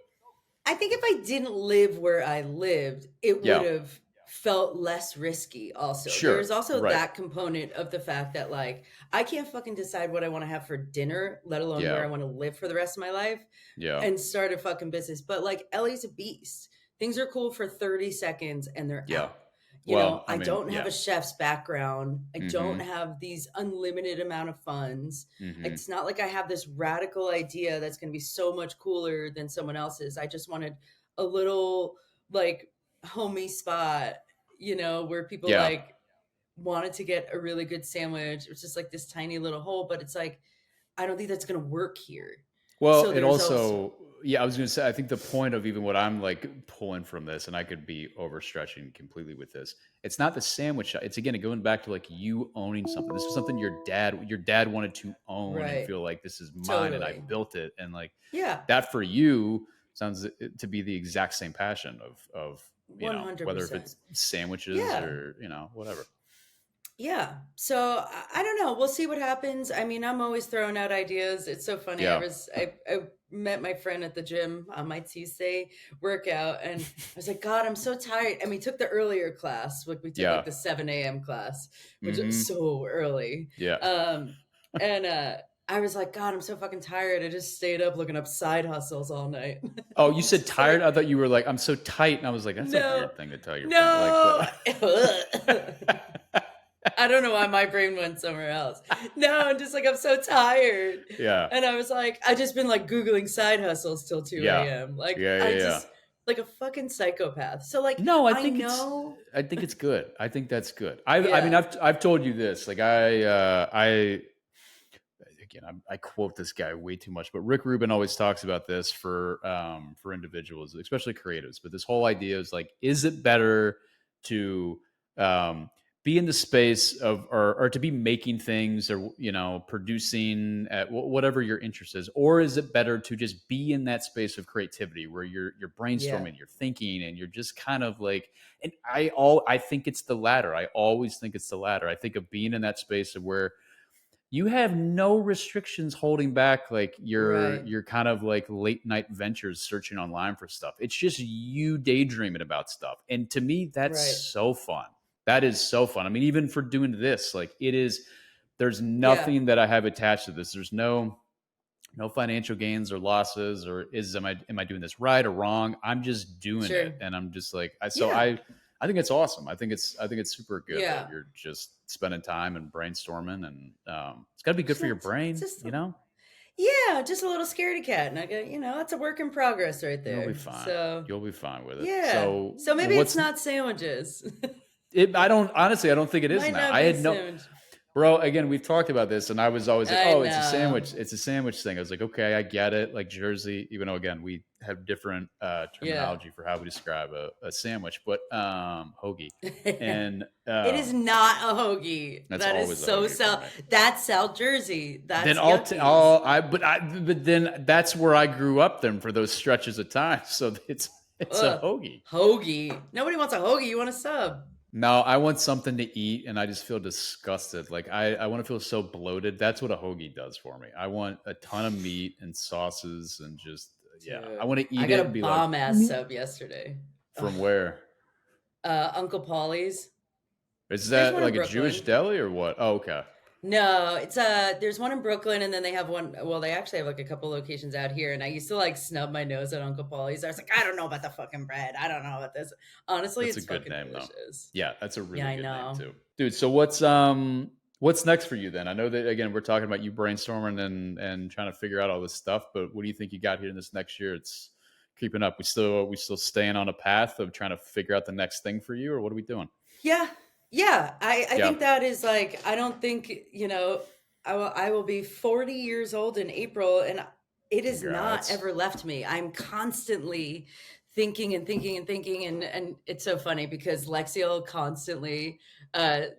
I think if I didn't live where I lived, it would Yeah, have felt less risky also. sure. There's also Right. that component of the fact that like I can't fucking decide what I want to have for dinner, let alone where Yeah. I want to live for the rest of my life Yeah. and start a fucking business. But like Ellie's a beast. Things are cool for 30 seconds and they're Yeah. out. Well, I I mean, don't have yeah. a chef's background. I don't Mm-hmm. have these unlimited amount of funds. Mm-hmm. It's not like I have this radical idea that's going to be so much cooler than someone else's. I just wanted a little like homey spot, where people Yeah. like wanted to get a really good sandwich. It's just like this tiny little hole, but it's like, I don't think that's going to work here. Well, So it there's also, also, yeah, I was going to say, I think the point of even what I'm like pulling from this, and I could be overstretching completely with this. It's not the sandwich shop. It's again going back to like you owning something. This was something your dad wanted to own and right. feel like this is mine and I Totally. built it. And like Yeah. that for you sounds to be the exact same passion of, whether if 100%. it's sandwiches Yeah. or, whatever. Yeah. So I don't know. We'll see what happens. I mean, I'm always throwing out ideas. It's so funny. Yeah. I met my friend at the gym on my Tuesday workout and I was like, God, I'm so tired. And we took the earlier class. We took Yeah. like the 7 a.m. class, which hmm is so early. Yeah. Um, And I was like, God, I'm so fucking tired. I just stayed up looking up side hustles all night. Oh, you said Just tired? like, I thought you were like, I'm so tight. And I was like, that's a no, weird thing to tell your friend. Like, no. but I don't know why my brain went somewhere else. No, I'm just like, I'm so tired. yeah, And I was like, I just been like Googling side hustles till 2 yeah, a.m. Like, yeah, I yeah, yeah. just, like a fucking psychopath. So, like, No, I know, I think it's good. I think that's good. I mean, yeah, I've told you this. Like, I again, I quote this guy way too much, but Rick Rubin always talks about this for individuals, especially creatives. But this whole idea is like, is it better to um, be in the space of or to be making things or producing at whatever your interest is, or is it better to just be in that space of creativity where you're yeah, brainstorming, you're thinking, and you're just kind of like, and I think it's the latter. I always think it's the latter. I think of being in that space of where you have no restrictions holding back like right, your kind of like late night ventures searching online for stuff. It's just you daydreaming about stuff. And to me, that's right, so fun. That is so fun. I mean, even for doing this, like it is, there's yeah, nothing that I have attached to this. There's no financial gains or losses or am I doing this right or wrong? I'm just doing it. sure, And I'm just like yeah, I think it's awesome. I think it's super good that yeah. you're just spending time and brainstorming, and it's got to be good for your It's brain. just, You know, yeah, just a little scaredy cat. And I go, it's a work in progress right you'll be there. fine. So, You'll be fine with it. yeah. So So maybe it's what's not sandwiches. it? I don't honestly. I don't think it is Might now. not I be had no. sandwich. Bro, again, we've talked about this, and I was always like, I "Oh, it's a know. sandwich. It's a sandwich thing." I was like, "Okay, I get it." Like Jersey, even though again we have different Yeah. terminology for how we describe a sandwich, but hoagie, It and is not a hoagie. that's That is always a so hoagie for South. me. That's South Jersey. Then That's I'll t- Yuckies. I'll but then that's where I grew up. Then for those stretches of time, so it's a Ugh. hoagie. Hoagie. Nobody wants a hoagie. You want a sub. No, I want something to eat, and I just feel disgusted. Like I want to feel so bloated. That's what a hoagie does for me. I want a ton of meat and sauces, and just yeah, I Dude, want to I eat got it a and be like, bomb ass sub yesterday. Ugh. from where? Uncle Polly's. Is There's that one in like a Jewish Brooklyn. deli or what? Oh, okay, No, it's there's one in Brooklyn and then they have one, well, they actually have like a couple locations out here and I used to like snub my nose at Uncle Polly's. I was like, I don't know about the fucking bread. I don't know about this. Honestly, that's a it's good fucking name though. delicious. Yeah, that's a Yeah, really I good name know. too, dude. So what's next for you then? I know that again we're talking about you brainstorming and trying to figure out all this stuff, but what do you think you got here in this next year? It's creeping up. We still staying on a path of trying to figure out the next thing for you, or what are we doing? Yeah. Yeah. I Yeah, think that is like, I don't think, I will be 40 years old in April and it has not congrats. ever left me. I'm constantly thinking and thinking and thinking. And it's so funny because Lexi will constantly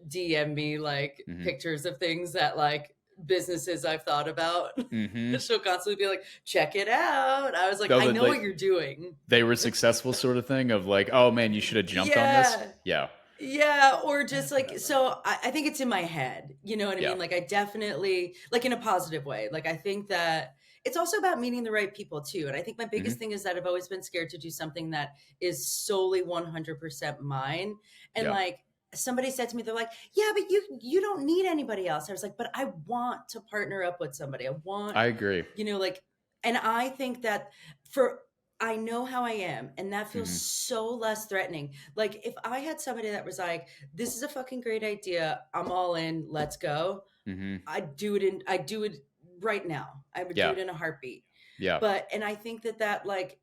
DM me like Hmm. pictures of things that like businesses I've thought about. Hmm. She'll constantly be like, check it out. I was like, So I that know what like you're doing. they were successful, sort of thing of like, oh man, you should have jumped on this. Yeah. Yeah, Yeah, or just like, so I think it's in my head. You know what I yeah. mean? Like, I definitely, like, in a positive way. Like, I think that it's also about meeting the right people too. And I think my biggest Hmm. thing is that I've always been scared to do something that is solely 100% mine. And Yeah, like, somebody said to me, they're like, yeah, but you don't need anybody else. I was like, but I want to partner up with somebody. I want, I agree. like, and I think that for, I know how I am, and that feels Hmm. so less threatening. Like if I had somebody that was like, "This is a fucking great idea. I'm all in. Let's go." Hmm. I'd do it right now. I would do Yeah, it in a heartbeat. yeah. But and I think that like,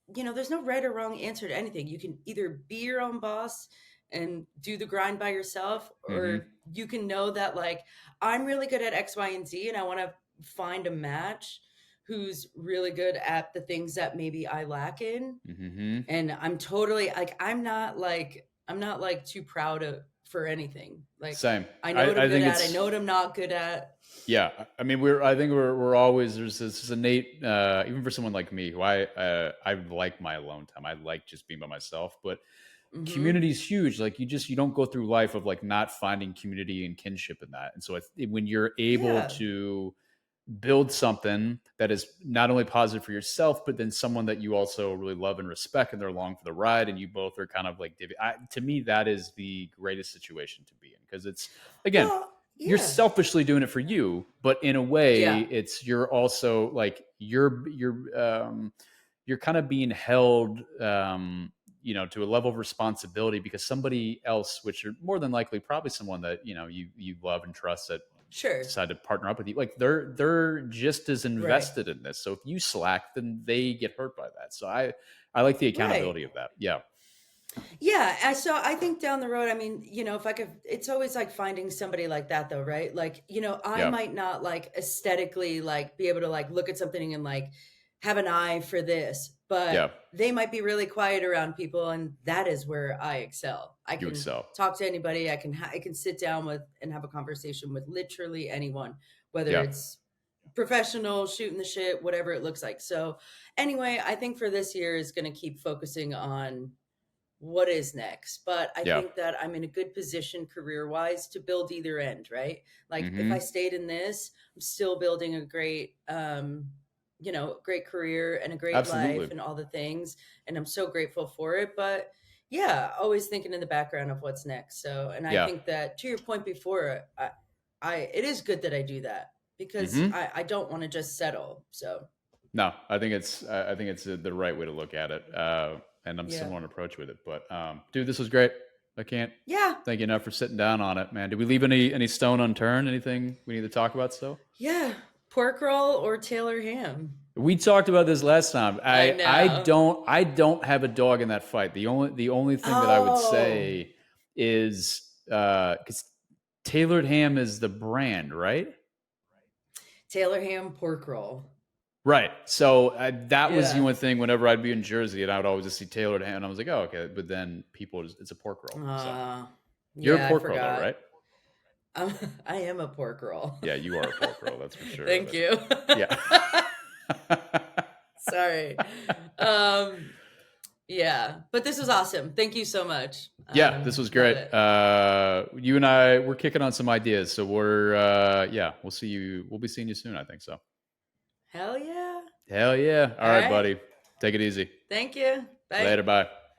there's no right or wrong answer to anything. You can either be your own boss and do the grind by yourself, Hmm. or you can know that like I'm really good at X, Y, and Z, and I want to find a match who's really good at the things that maybe I lack in. Hmm. And I'm totally like I'm not like too proud of for anything. Like Same. I know what I'm I good think at. I it's know what I'm not good at. yeah. I mean, I think we're always there's this innate even for someone like me who I like my alone time. I like just being by myself, but Hmm. community is huge. Like you don't go through life of like not finding community and kinship in that. And so when you're able Yeah. to build something that is not only positive for yourself, but then someone that you also really love and respect, and they're along for the ride, and you both are kind of like to me that is the greatest situation to be in because it's again Well, you're Yeah. selfishly doing it for you, but in a way, Yeah. it's you're also like you're kind of being held, to a level of responsibility because somebody else, which are more than likely probably someone that you love and trust, that Sure. decide to partner up with you, like they're just as Right. invested in this. So if you slack, then they get hurt by that. So I like the Right. accountability of that. Yeah, Yeah, so I think down the road, I mean, if I could, it's always like finding somebody like that though, right? Like, I yeah, might not like aesthetically like be able to like look at something and like have an eye for this, yeah. but they might be really quiet around people, and that is where I excel. I You can excel. talk to anybody. I can sit down with and have a conversation with literally anyone, whether Yeah, it's professional, shooting the shit, whatever it looks like. So, anyway, I think for this year is going to keep focusing on what is next. But I yeah. think that I'm in a good position career wise to build either end, right? Like if I Mm-hmm. stayed in this, I'm still building a great great career and a great life Absolutely. and all the things, and I'm so grateful for it. But yeah, always thinking in the background of what's next. So, and I Yeah. think that to your point before, I it is good that I do that because Mm-hmm. I don't want to just settle. So No, I think it's the right way to look at it, and I'm yeah. similar in approach with it. But dude, this was great. I can't Yeah. thank you enough for sitting down on it, man. Did we leave any stone unturned? Anything we need to talk about still? Yeah. Pork roll or Taylor ham. We talked about this last time. I know. I don't have a dog in that fight. The only thing that I would Oh, say is because tailored ham is the brand, right? Taylor ham pork roll. Right. So that was the Yeah. only thing. Whenever I'd be in Jersey, and I would always just see tailored ham, and I was like, "Oh, okay." But then people, it's a pork roll. So Uh, you're a yeah, I pork roll, though, forgot. right? I am a pork roll. Yeah, you are a pork roll. That's for sure. Thank you. Yeah. Sorry. Um, yeah, but this was awesome. Thank you so much. Yeah, this was Love great. it. You and we're kicking on some ideas, so yeah, we'll see you. We'll be seeing you soon. I think so. Hell yeah. Hell yeah! All All right, right. buddy. Take it easy. Thank you. Bye. Later. Bye.